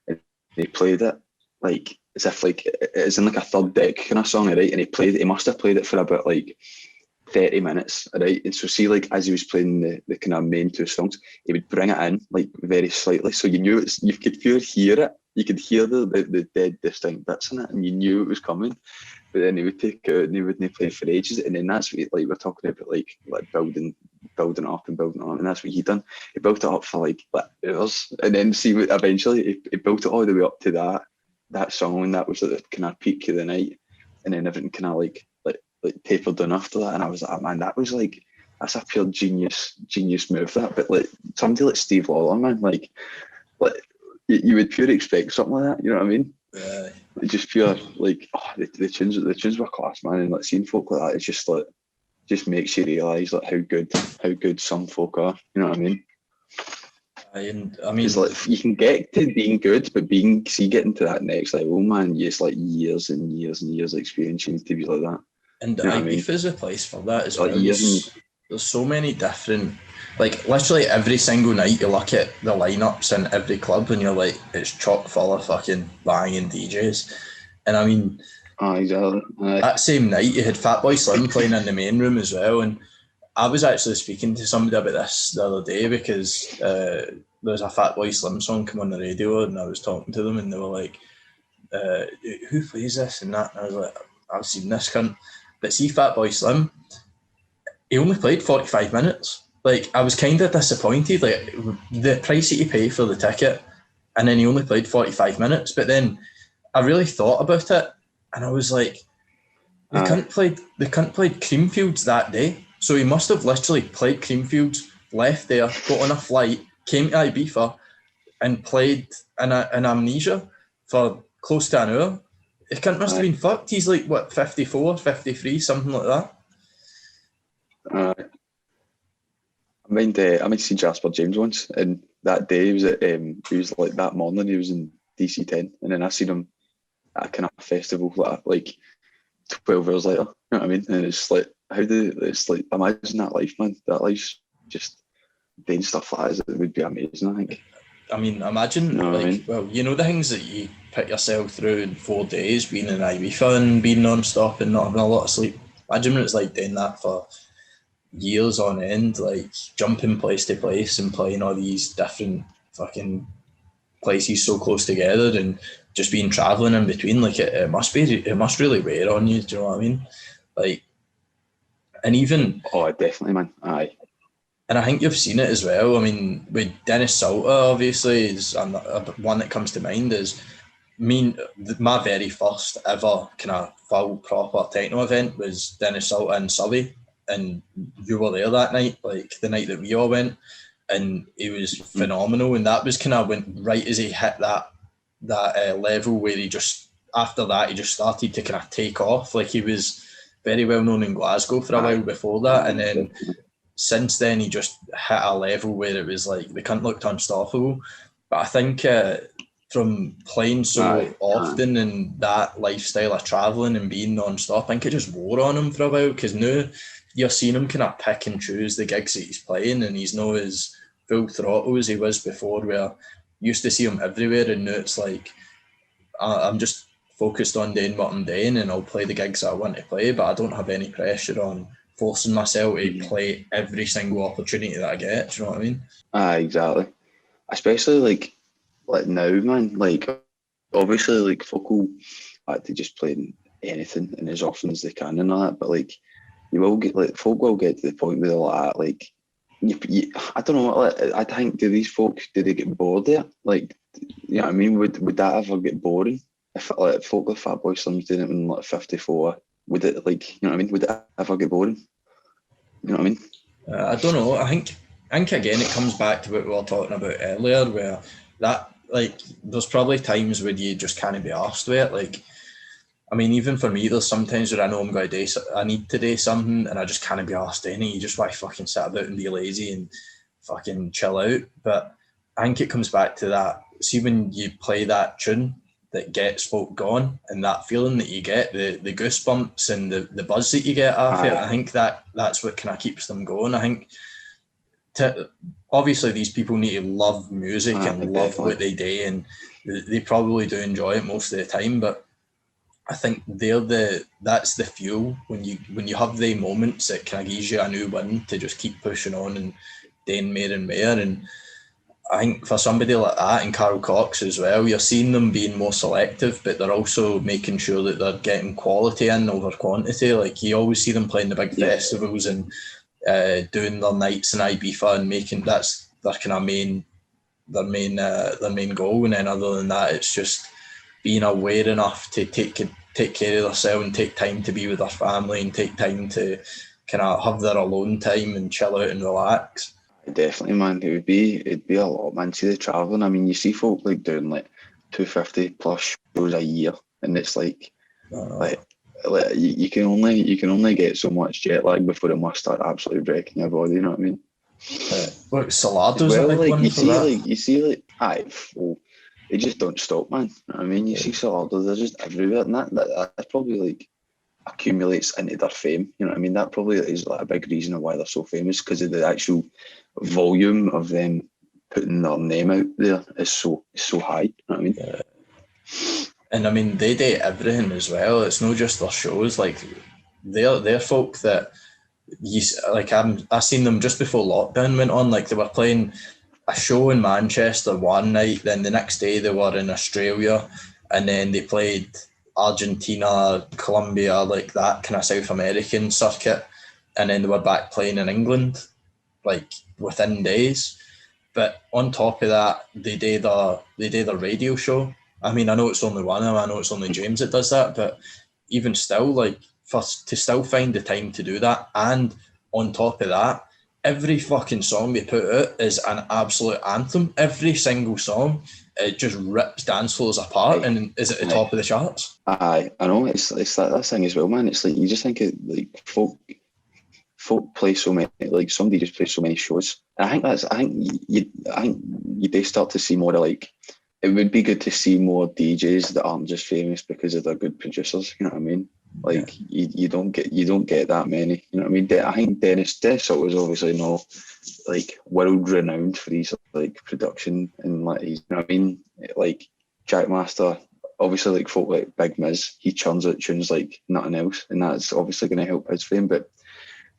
And he played it like as if like it's in like a third deck kind of song, right? And he must have played it for about like 30 minutes, right? And so see, like as he was playing the kind of main two songs, he would bring it in like very slightly, so you knew you could hear it. You could hear the dead distinct bits in it, and you knew it was coming. But then he would take it out and he wouldn't play for ages. And then that's what we're talking about, like building up, and that's what he done. He built it up for like hours, and then see eventually he built it all the way up to that song, and that was at the kind of peak of the night, and then everything kind of like tapered down after that. And I was like, man, that's a pure genius move, that. But like somebody like Steve Lawler, man, like you would pure expect something like that, you know what I mean? Yeah. Just pure like, oh, the tunes were class, man. And like seeing folk like that, it's just like, just makes you realise like how good some folk are, you know what I mean? I mean, it's like you can get to being good, but getting to that next level, man, it's like years and years and years of experience. You need to be like that. And you know Ibiza is a place for that as well. Like there's so many different, like literally every single night you look at the lineups in every club and you're like, it's chock full of fucking banging DJs. And I mean, exactly. That same night you had Fatboy Slim playing in the main room as well. And I was actually speaking to somebody about this the other day because there was a Fatboy Slim song come on the radio, and I was talking to them and they were like, who plays this and that? And I was like, I've seen this cunt. But see, Fatboy Slim, he only played 45 minutes. Like, I was kind of disappointed. Like, the price that you pay for the ticket, and then he only played 45 minutes. But then I really thought about it, and I was like, the cunt played Creamfields that day. So he must have literally played Creamfields, left there, got on a flight, came to Ibiza, and played in Amnesia for close to an hour. The cunt must have been fucked. He's like, what, 54, 53, something like that? I mean to see Jasper James once, and that day he was like that morning he was in DC10, and then I seen him at a kind of festival like 12 hours later. You know what I mean? And it's like, it's like, imagine that life, man. That life's just doing stuff like that. It would be amazing, I think. I mean, imagine, you know like, I mean? Well, you know the things that you put yourself through in 4 days, being in Ibiza and being non-stop and not having a lot of sleep. Imagine what it's like doing that for years on end, like jumping place to place and playing all these different fucking places so close together and just being travelling in between. Like, it must really wear on you, do you know what I mean? Like, and even... Oh, definitely, man. Aye. And I think you've seen it as well. I mean, with Dennis Salter, obviously, is one that comes to mind is my very first ever kind of full proper techno event was Dennis Salter in Surrey, and you were there that night, like the night that we all went, and it was phenomenal. And that was kind of went right as he hit that level where he just after that he just started to kind of take off. Like he was very well known in Glasgow for a while before that, and then since then he just hit a level where it was like the cunt looked unstoppable. But I think from playing so often and that lifestyle of travelling and being non-stop, I think it just wore on him for a while, because now you're seeing him kind of pick and choose the gigs that he's playing, and he's not as full throttle as he was before, where you used to see him everywhere, and now it's like I'm just focused on doing what I'm doing, and I'll play the gigs that I want to play, but I don't have any pressure on forcing myself to play every single opportunity that I get. Do you know what I mean? Exactly. Especially like now, man. Like obviously, like folk will like to just play anything and as often as they can and all that. But like you will get folk will get to the point where they're like I don't know. I think do they get bored there? Like, you know what I mean? Would that ever get boring? If like folk like Fatboy Slim's doing it in like 54, would it like, you know what I mean? Would it ever get boring? You know what I mean? I don't know. I think again it comes back to what we were talking about earlier, where that like there's probably times when you just can't be arsed with it. Like, I mean, even for me, there's sometimes where I know I'm going to do, I need to do something, and I just can't be arsed doing it. You just want to fucking sit about and be lazy and fucking chill out. But I think it comes back to that. See, when you play that tune that gets folk going, and that feeling that you get, the goosebumps and the buzz that you get off it, I think that's what kind of keeps them going. I think obviously these people need to love music and love what they do, and they probably do enjoy it most of the time, but I think that's the fuel when you have the moments that kind of gives you a new wind to just keep pushing on and doing more and more. And I think for somebody like that, and Carl Cox as well, you're seeing them being more selective, but they're also making sure that they're getting quality in over quantity. Like you always see them playing the big festivals and doing their nights in Ibiza and making that's their kind of their main goal. And then other than that, it's just being aware enough to take care of themselves and take time to be with their family and take time to kind of have their alone time and chill out and relax. Definitely, man. It'd be a lot, man. See the travelling. I mean, you see folk like doing like 250 plus shows a year, and it's like you can only get so much jet lag before it must start absolutely wrecking your body. You know what I mean? Look, Salardo's a big one for that. You see, they just don't stop, man. You know what I mean? You see Salardo, they're just everywhere, and that probably like accumulates into their fame. You know what I mean? That probably is like a big reason of why they're so famous, because of the actual volume of them putting their name out there is so high. You know what I mean? And I mean, they do everything as well. It's not just their shows. Like they're folk that I seen them just before lockdown went on. Like they were playing a show in Manchester one night, then the next day they were in Australia, and then they played Argentina, Colombia, like that kind of South American circuit, and then they were back playing in England like within days. But on top of that, they did a radio show. I mean, I know it's only one of them, I know it's only James that does that, but even still, like to still find the time to do that, and on top of that, every fucking song they put out is an absolute anthem. Every single song, it just rips dance floors apart and is at the top of the charts. I know, it's that thing as well, man. It's like you just think it, like folk play so many, like somebody just plays so many shows. And I think you do start to see more of like, it would be good to see more DJs that aren't just famous because of their good producers. You know what I mean? Like you don't get that many. You know what I mean? I think Dennis was obviously not like world renowned for his like production and like you know what I mean? Like Jackmaster, obviously like folk like Big Miz, he churns out tunes like nothing else, and that's obviously going to help his fame. But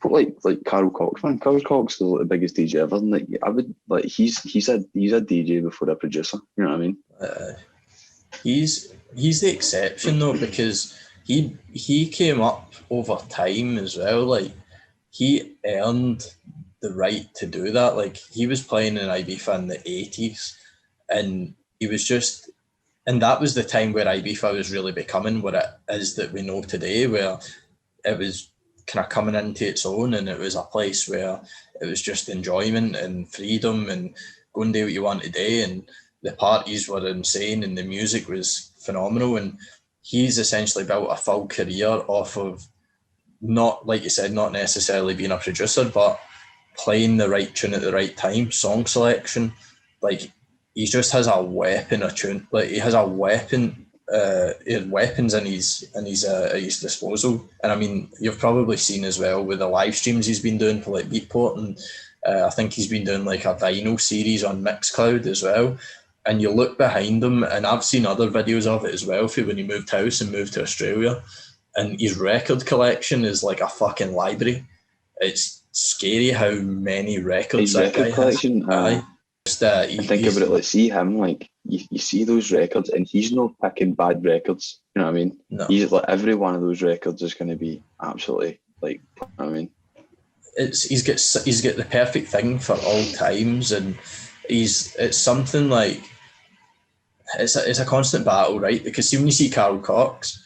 folk like Carl Cox, man, Carl Cox is like the biggest DJ ever, and like I would like he's a DJ before a producer. You know what I mean? He's the exception though, because he came up over time as well. Like he earned the right to do that. Like, he was playing in Ibiza in the 80s, and he was just, and that was the time where Ibiza was really becoming what it is that we know today, where it was kind of coming into its own, and it was a place where it was just enjoyment and freedom and go and do what you want to do, and the parties were insane and the music was phenomenal. And he's essentially built a full career off of, not, like you said, not necessarily being a producer, but playing the right tune at the right time, song selection. Like, he just has a weapon of tune. Like, he has a weapon, he has weapons in his at his disposal. And I mean, you've probably seen as well with the live streams he's been doing for like Beatport, and I think he's been doing like a vinyl series on Mixcloud as well. And you look behind him, and I've seen other videos of it as well, for when he moved house and moved to Australia, and his record collection is like a fucking library. It's scary how many records His that guy record collection, has. Just, I think about it, like, see him, like, you see those records, and he's not picking bad records, you know what I mean? No. He's like, every one of those records is going to be absolutely, like, you know what I mean? He's got the perfect thing for all times, and it's something like, it's a constant battle, right? Because see, when you see Carl Cox,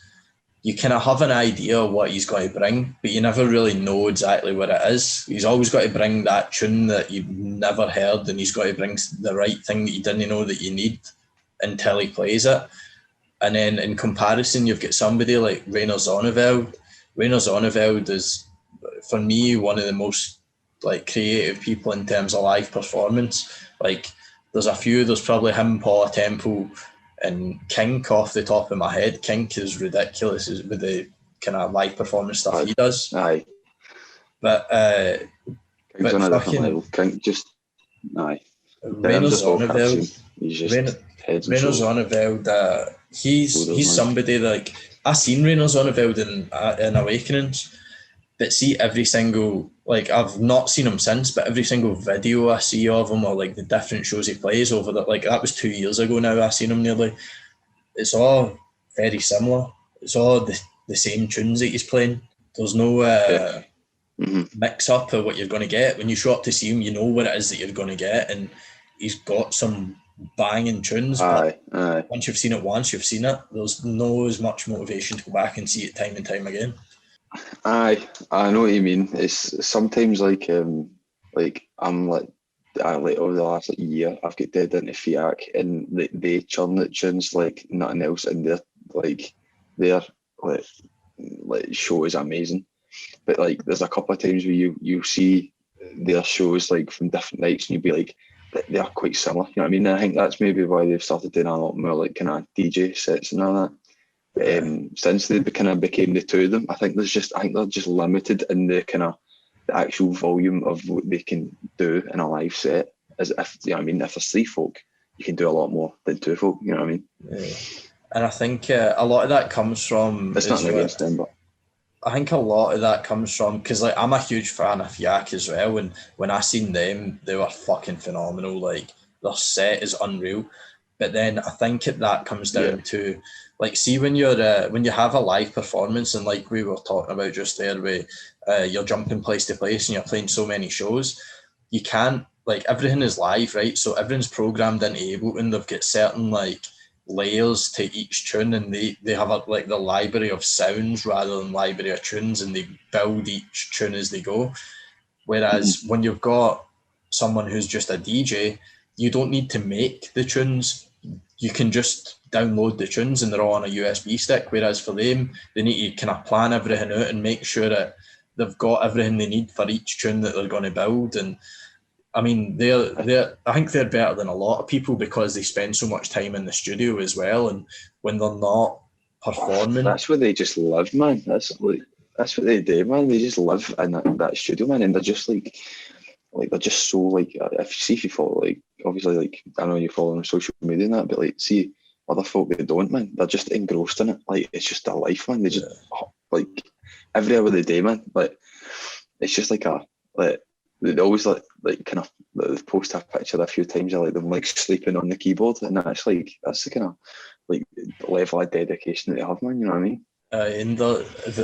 you kind of have an idea of what he's going to bring, but you never really know exactly what it is. He's always got to bring that tune that you've never heard, and he's got to bring the right thing that you didn't know that you need until he plays it. And then in comparison, you've got somebody like Rainer Zonneveld. Rainer Zonneveld is, for me, one of the most like creative people in terms of live performance. Like, there's probably him, Paula Temple, and Kink off the top of my head. Kink is ridiculous with the kind of live performance stuff he does. Aye. But Kink's on a different level. Kink just, aye. Rainer Zonneveld, He's just heads and shoulders. Zonneveld, he's somebody, like, I seen Rainer Zonneveld in Awakenings, but see every single, like, I've not seen him since, but every single video I see of him, or like the different shows he plays over that, like, that was 2 years ago now I seen him nearly. It's all very similar. It's all the same tunes that he's playing. There's no mix up of what you're going to get. When you show up to see him, you know what it is that you're going to get, and he's got some banging tunes. Aye. Once you've seen it once, you've seen it. There's no as much motivation to go back and see it time and time again. Aye, I know what you mean. It's sometimes like I'm like over the last year, I've got dead into Fiac, and they churn at tunes like nothing else, and their show is amazing. But like, there's a couple of times where you see their shows like from different nights, and you'd be like, they are quite similar. You know what I mean? And I think that's maybe why they've started doing a lot more like kind of DJ sets and all that. Since they kind of became the two of them, I think they're just limited in the kind of the actual volume of what they can do in a live set. As if, you know what I mean, if there's three folk, you can do a lot more than two folk. You know what I mean? Yeah. And I think a lot of that comes from. It's not against them, but I think a lot of that comes from, because like, I'm a huge fan of Fiac as well, and when I seen them, they were fucking phenomenal. Like, their set is unreal. But then I think that comes down to, like, see, when you have a live performance, and like we were talking about just there, where you're jumping place to place and you're playing so many shows, you can't, like, everything is live, right? So everything's programmed into Ableton. They've got certain like layers to each tune, and they have like the library of sounds rather than library of tunes, and they build each tune as they go. Whereas when you've got someone who's just a DJ, you don't need to make the tunes. You can just download the tunes and they're all on a USB stick. Whereas for them, they need to kind of plan everything out and make sure that they've got everything they need for each tune that they're going to build. And I mean, I think they're better than a lot of people because they spend so much time in the studio as well. And when they're not performing, that's where they just live, man. That's what they do, man. They just live in that studio, man, and they're just like they're just so like, if you follow, like, obviously, like, I know you follow them on social media and that, but like, see other folk that don't, man, they're just engrossed in it. Like, it's just their life, man. They just like every hour of the day, man. Like, it's just like they always like kind of they've posted a picture a few times of like them like sleeping on the keyboard, and that's the kind of like level of dedication that they have, man. You know what I mean? And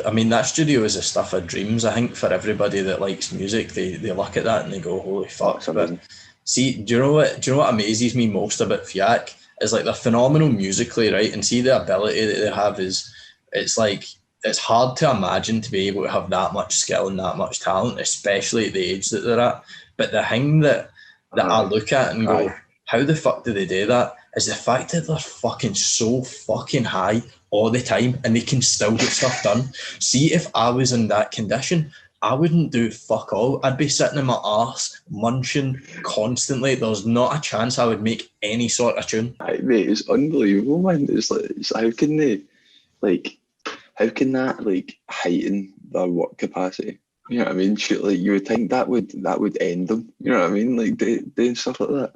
I mean, that studio is the stuff of dreams. I think for everybody that likes music, they look at that and they go, "Holy fuck!" But see, do you know what amazes me most about Fiac is like they're phenomenal musically, right? And see the ability that they have is, it's like it's hard to imagine to be able to have that much skill and that much talent, especially at the age that they're at. But the thing that I look at and go, how the fuck do they do that? Is the fact that they're fucking so fucking high all the time and they can still get stuff done. See, if I was in that condition, I wouldn't do fuck all. I'd be sitting in my arse, munching constantly. There's not a chance I would make any sort of tune. Mate, it's unbelievable, man. It's like, how can that like heighten their work capacity? You know what I mean? Like, you would think that would end them. You know what I mean? Like doing stuff like that.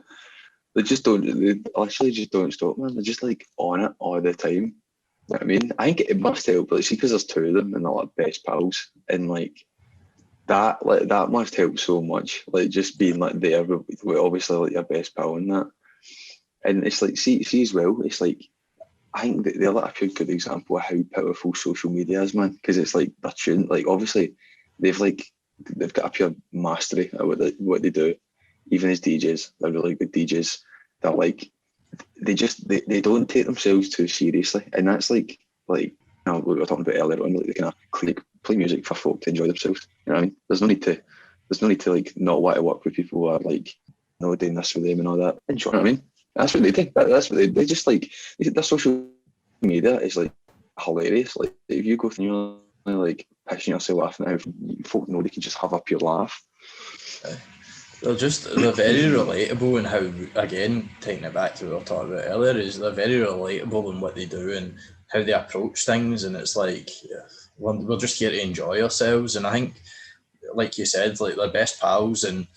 They literally just don't stop, man. They're just like on it all the time. You know what I mean? I think it must help, like, see, because there's two of them and they're like best pals, and like that must help so much. Like, just being like there with obviously like your best pal and that. And it's like, see as well, it's like, I think that they're like a good example of how powerful social media is, man. Because it's like they're tuned, like obviously they've got a pure mastery at what they do. Even as DJs, they're really good DJs. They're like, they don't take themselves too seriously, and that's like we were talking about earlier on, like they kind of play music for folk to enjoy themselves. You know what I mean? There's no need to like not want to work with people who are like doing this for them and all that. And you know what I mean? That's what they do. That's what they just like. Their social media is like hilarious. Like if you go through, you're like pissing yourself laughing at how folk know they can just have a pure laugh. They're very relatable, and how, again, taking it back to what we were talking about earlier, is they're very relatable in what they do and how they approach things. And it's like, we're just here to enjoy ourselves. And I think, like you said, like they're best pals, and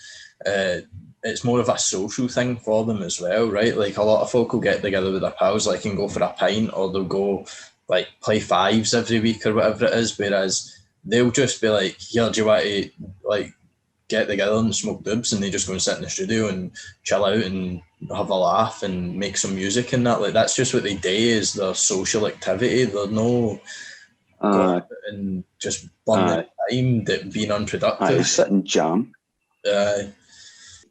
it's more of a social thing for them as well, right? Like a lot of folk will get together with their pals, like, and go for a pint, or they'll go like play fives every week or whatever it is, whereas they'll just be like, here, do you want to like get together and smoke dibs? And they just go and sit in the studio and chill out and have a laugh and make some music and that. Like, that's just what they do, is their social activity. They're no go out and just burn their time being unproductive. Sit and jam. The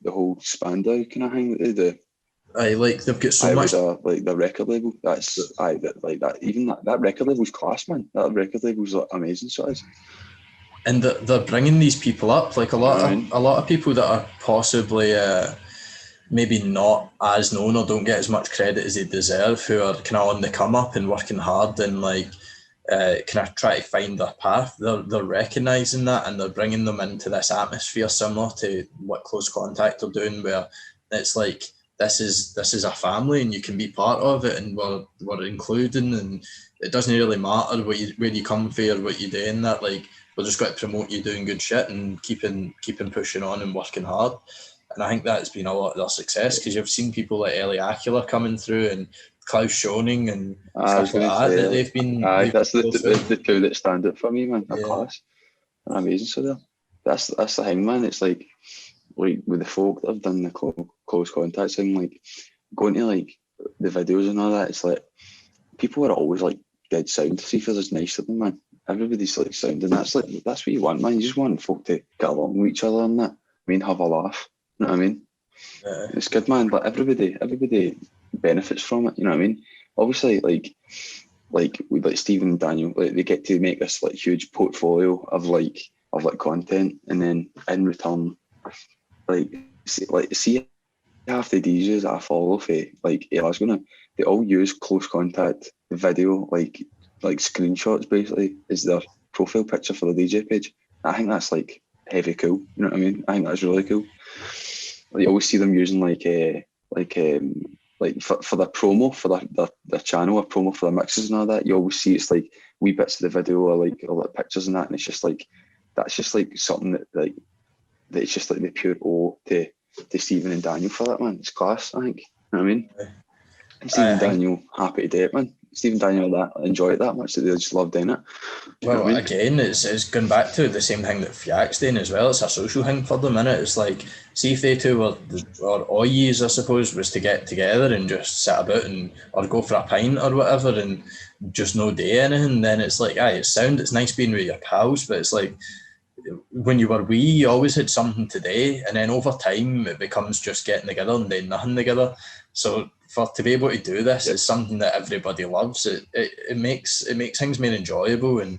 whole Spandau kind of thing that they do. They've got so much. Like the record label. Even that record label's class, man. That record label's like amazing. So it is. And they're bringing these people up, like a lot of people that are possibly maybe not as known or don't get as much credit as they deserve, who are kind of on the come up and working hard and like kind of try to find their path. They're recognising that, and they're bringing them into this atmosphere similar to what Close Contact are doing, where it's like, this is a family and you can be part of it, and we're including, and it doesn't really matter where you come from or what you do in that. Like, we're just going to promote you doing good shit and keeping pushing on and working hard. And I think that's been a lot of their success, because you've seen people like Ellie Akula coming through and Klaus Schoening and stuff like that they've been. That's the two that stand out for me, man. They're class. They're amazing. So that's the thing, man. It's like with the folk that have done the close contact thing, like going to like the videos and all that. It's like people are always like dead sound. See if it's nice to them, man. Everybody's like sounding. That's what you want, man. You just want folk to get along with each other and that. I mean, have a laugh. You know what I mean? It's good, man. But everybody benefits from it. You know what I mean? Obviously, like with Stephen and Daniel, like they get to make this like huge portfolio of content, and then in return, see half the DJs that I follow for like Glasgow, they all use Close Contact video, like screenshots basically is their profile picture for the DJ page. I think that's like heavy cool. You know what I mean? I think that's really cool. You always see them using like for their promo for their channel, or promo for their mixes and all that. You always see it's like wee bits of the video or like all the pictures and that, and it's just like that's just like something that it's just like the pure O to Stephen and Daniel for that, man. It's class, I think. You know what I mean? And Stephen and Daniel, happy to do it, man. Stephen Daniel that enjoy it that much that they just love doing it. Well, again, it's going back to the same thing that Fiac's doing as well. It's a social thing for them, innit? It's like, see if they two were, or all years, I suppose, was to get together and just sit about and or go for a pint or whatever and just no do anything, then it's like, aye, it's nice being with your pals, but it's like, when you were wee, you always had something to do, and then over time it becomes just getting together and doing nothing together. So to be able to do this is something that everybody loves. It makes things more enjoyable, and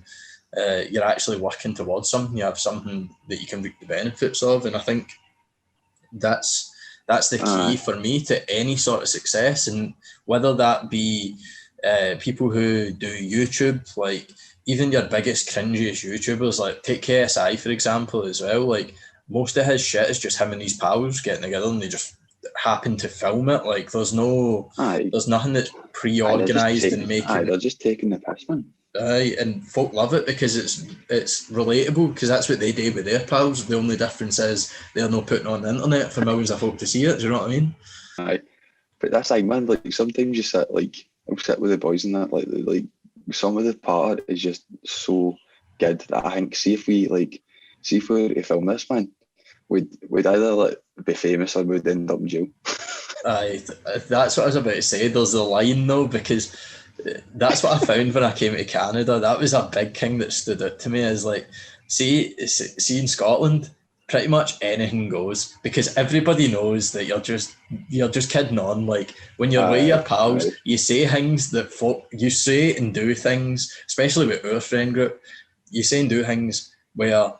you're actually working towards something. You have something that you can reap the benefits of, and I think that's the key for me to any sort of success. And whether that be people who do YouTube, like even your biggest cringiest YouTubers, like take KSI for example as well, like most of his shit is just him and his pals getting together and they just happen to film it. Like there's nothing that's pre-organised and making they're just taking the piss, man. And folk love it because it's relatable, because that's what they do with their pals. The only difference is they're not putting on the internet for millions of folk to see it. Do you know what I mean? Aye, but that's like, man, like sometimes you sit, like I'll sit with the boys and that, like some of the part is just so good that I think see if we were to film this, man, we'd either like be famous or we'd end up in jail. Aye, that's what I was about to say. There's a line though, because that's what I found when I came to Canada. That was a big thing that stood out to me, is like, see in Scotland, pretty much anything goes, because everybody knows that you're just kidding on. Like when you're with your pals, you say things that you say and do things, especially with our friend group, you say and do things where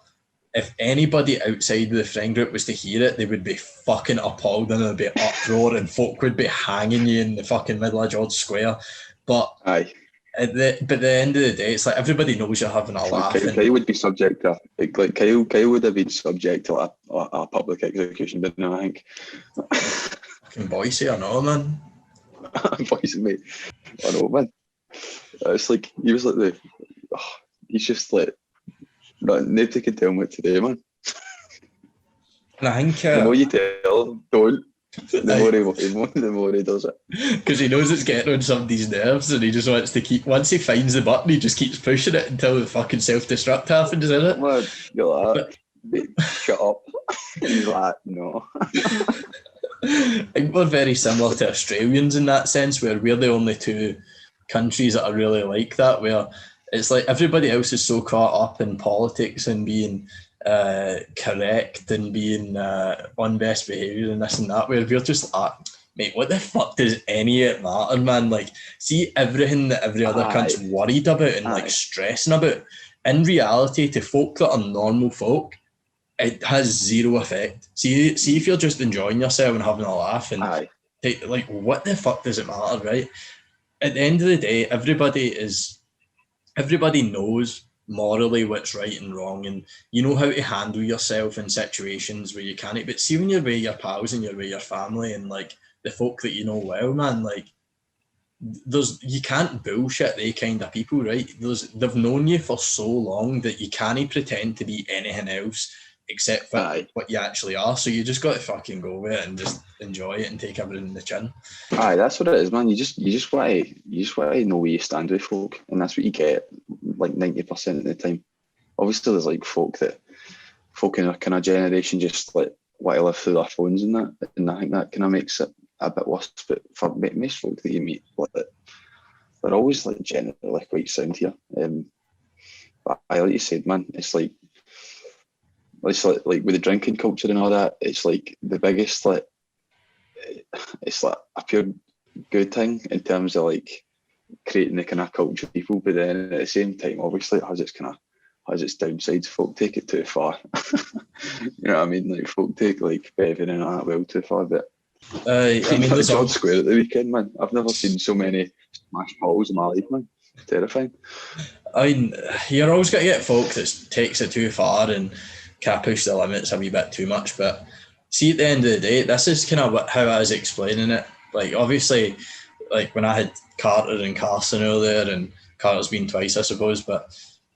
if anybody outside the friend group was to hear it, they would be fucking appalled and there'd be uproar and folk would be hanging you in the fucking middle of George Square. But at the end of the day, it's like everybody knows you're having a laugh. Kyle would be subject to, like Kyle would have been subject to a public execution, didn't he, I think? Fucking Boise, I know, man. Boise, mate. I know, man. It's like, he was like he's just like, nobody can tell him what to do, man. And I think the more you tell him, don't, the more he does it. Because he knows it's getting on somebody's nerves and he just wants to keep, once he finds the button, he just keeps pushing it until the fucking self-destruct happens, isn't it? Well, you're like, shut up. He's like, no. I think we're very similar to Australians in that sense, where we're the only two countries that are really like that, where it's like everybody else is so caught up in politics and being correct and being on best behaviour and this and that, where we're just like, mate, what the fuck does any of it matter, man? Like, see everything that every other cunt's worried about and like stressing about, in reality, to folk that are normal folk, it has zero effect. See if you're just enjoying yourself and having a laugh and like, what the fuck does it matter, right? At the end of the day, everybody knows morally what's right and wrong, and you know how to handle yourself in situations where you can't. But see, when you're with your pals and you're with your family and like the folk that you know well, man, like you can't bullshit they kind of people, right? They've known you for so long that you can't pretend to be anything else except for what you actually are. So you just got to fucking go with it and just enjoy it and take everything in the chin. That's what it is, man. You just want to know where you stand with folk, and that's what you get like 90% of the time. Obviously, there's like folk in our kind of generation just like want to live through their phones and that, and I think that kind of makes it a bit worse. But for most folk that you meet, like, they're always like generally quite sound here. But like you said, man, it's like with the drinking culture and all that, it's like the biggest, like, it's like a pure good thing in terms of like creating the kind of culture of people, but then at the same time, obviously, it has its downsides. Folk take it too far. You know what I mean? Like, folk take like bevving and all that well too far. But I mean, there's George Square at the weekend, man. I've never seen so many smash bottles in my life, man. It's terrifying. You're always got to get folk that takes it too far and can't push the limits a wee bit too much. But see, at the end of the day, this is kind of how I was explaining it. Like, obviously, like when I had Carter and Carson earlier, and Carter's been twice, I suppose, but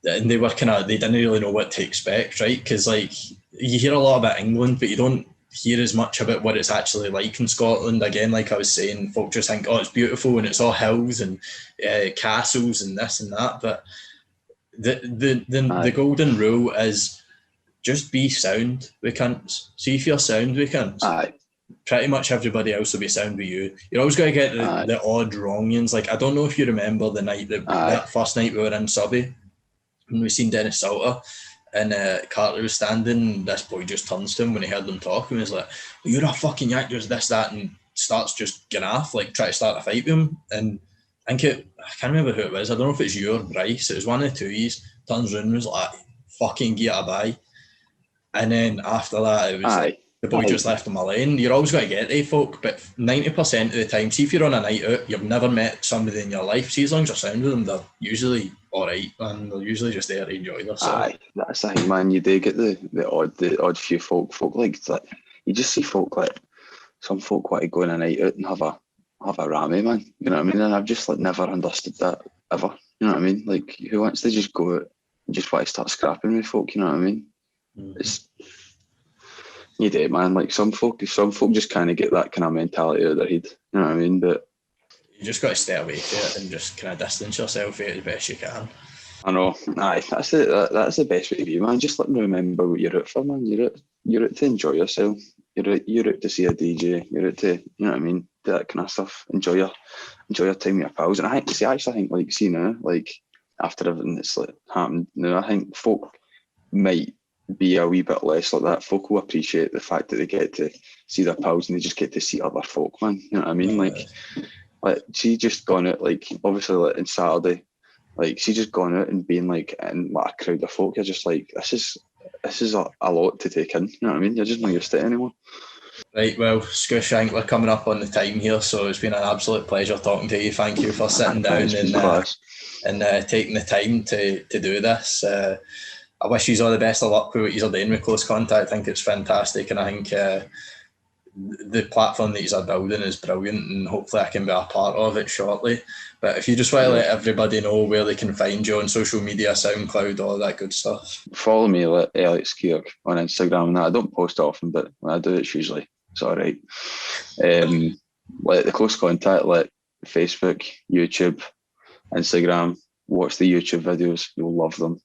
and they didn't really know what to expect, right? Because like you hear a lot about England, but you don't hear as much about what it's actually like in Scotland. Again, like I was saying, folk just think, oh, it's beautiful and it's all hills and castles and this and that. But the golden rule is just be sound with cunts. See if you're sound with cunts. Aye. Pretty much everybody else will be sound with you. You're always going to get the odd wrong-uns. Like, I don't know if you remember the night that first night we were in Subby when we seen Dennis Salter. And Carter was standing, and this boy just turns to him when he heard them talk, and was like, "You're a fucking actor, this, that," and starts just getting off, like try to start a fight with him. And I can't remember who it was. I don't know if it's you or Bryce. It was one of the two. He turns around and was like, "Fucking get a bye." And then after that, it was like, the boy just left him alone. You're always going to get they folk, but 90% of the time, see if you're on a night out, you've never met somebody in your life. See, as long as you're sound with them, they're usually all right, and they're usually just there to enjoy themselves. Aye, that's the thing, man. You do get the odd few folk like that. You just see folk like some folk want to go on a night out and have a rammy, man. You know what I mean? And I've just like never understood that ever. You know what I mean? Like, who wants to just go out and just want to start scrapping with folk? You know what I mean? It's you do, man. Like some folk just kind of get that kind of mentality out of their head. You know what I mean? But you just got to stay away from it and just kind of distance yourself from it as best you can. I know. Aye, that's the best way to be, man. Just let me remember what you're out for, man. You're out to enjoy yourself. You're out to see a DJ. You're out to, you know what I mean, do that kind of stuff. Enjoy your time with your pals. And I actually think, like, see now, like after everything that's like happened, now I think folk might be a wee bit less like that. Folk will appreciate the fact that they get to see their pals and they just get to see other folk, man. You know what I mean? Like she just gone out, like obviously like on Saturday, like she just gone out and being like in like a crowd of folk. You're just like, this is a lot to take in. You know what I mean? You're just not used to it anymore. Right, well, Skeoch, I think we're coming up on the time here, so it's been an absolute pleasure talking to you. Thank you for sitting down and taking the time to do this. I wish you all the best of luck with what you're doing with Close Contact. I think it's fantastic, and I think the platform that you're building is brilliant, and hopefully I can be a part of it shortly. But if you just want to let everybody know where they can find you on social media, SoundCloud, all that good stuff. Follow me at Elliott Skeoch on Instagram and that. I don't post often, but when I do, it's usually all right. Like the Close Contact, like Facebook, YouTube, Instagram. Watch the YouTube videos. You'll love them.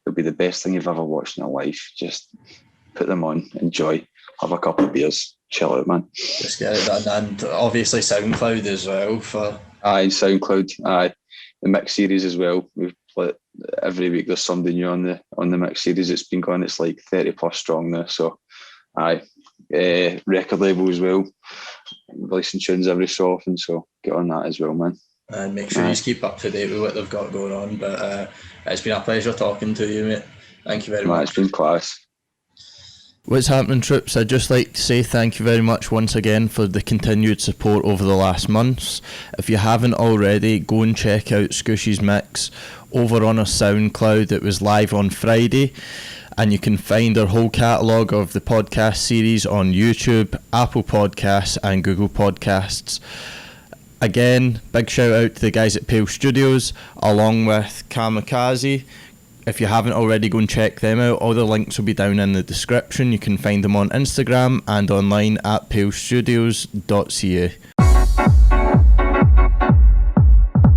It'll be the best thing you've ever watched in your life. Just put them on, enjoy, have a couple of beers, chill out, man. Just get it done. And obviously SoundCloud as well for... Aye, SoundCloud. Aye, the mix series as well. We've like every week there's somebody new on the mix series. It's been going. It's like 30 plus strong now. So, aye, record label as well. Releasing tunes every so often. So get on that as well, man. And make sure you keep up to date with what they've got going on. But it's been a pleasure talking to you, mate. Thank you very much. It's been class. What's happening, troops? I'd just like to say thank you very much once again for the continued support over the last months. If you haven't already, go and check out Skeoch's mix over on our SoundCloud. It was live on Friday, and you can find our whole catalogue of the podcast series on YouTube, Apple Podcasts and Google Podcasts. Again, big shout out to the guys at Pale Studios along with Calmikaze. If you haven't already, go and check them out. All the links will be down in the description. You can find them on Instagram and online at palestudios.ca.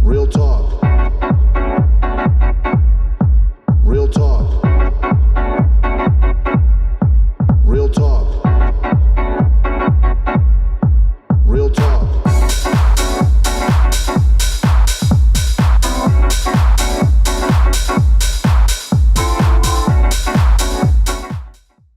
Real talk. Real talk. Real talk.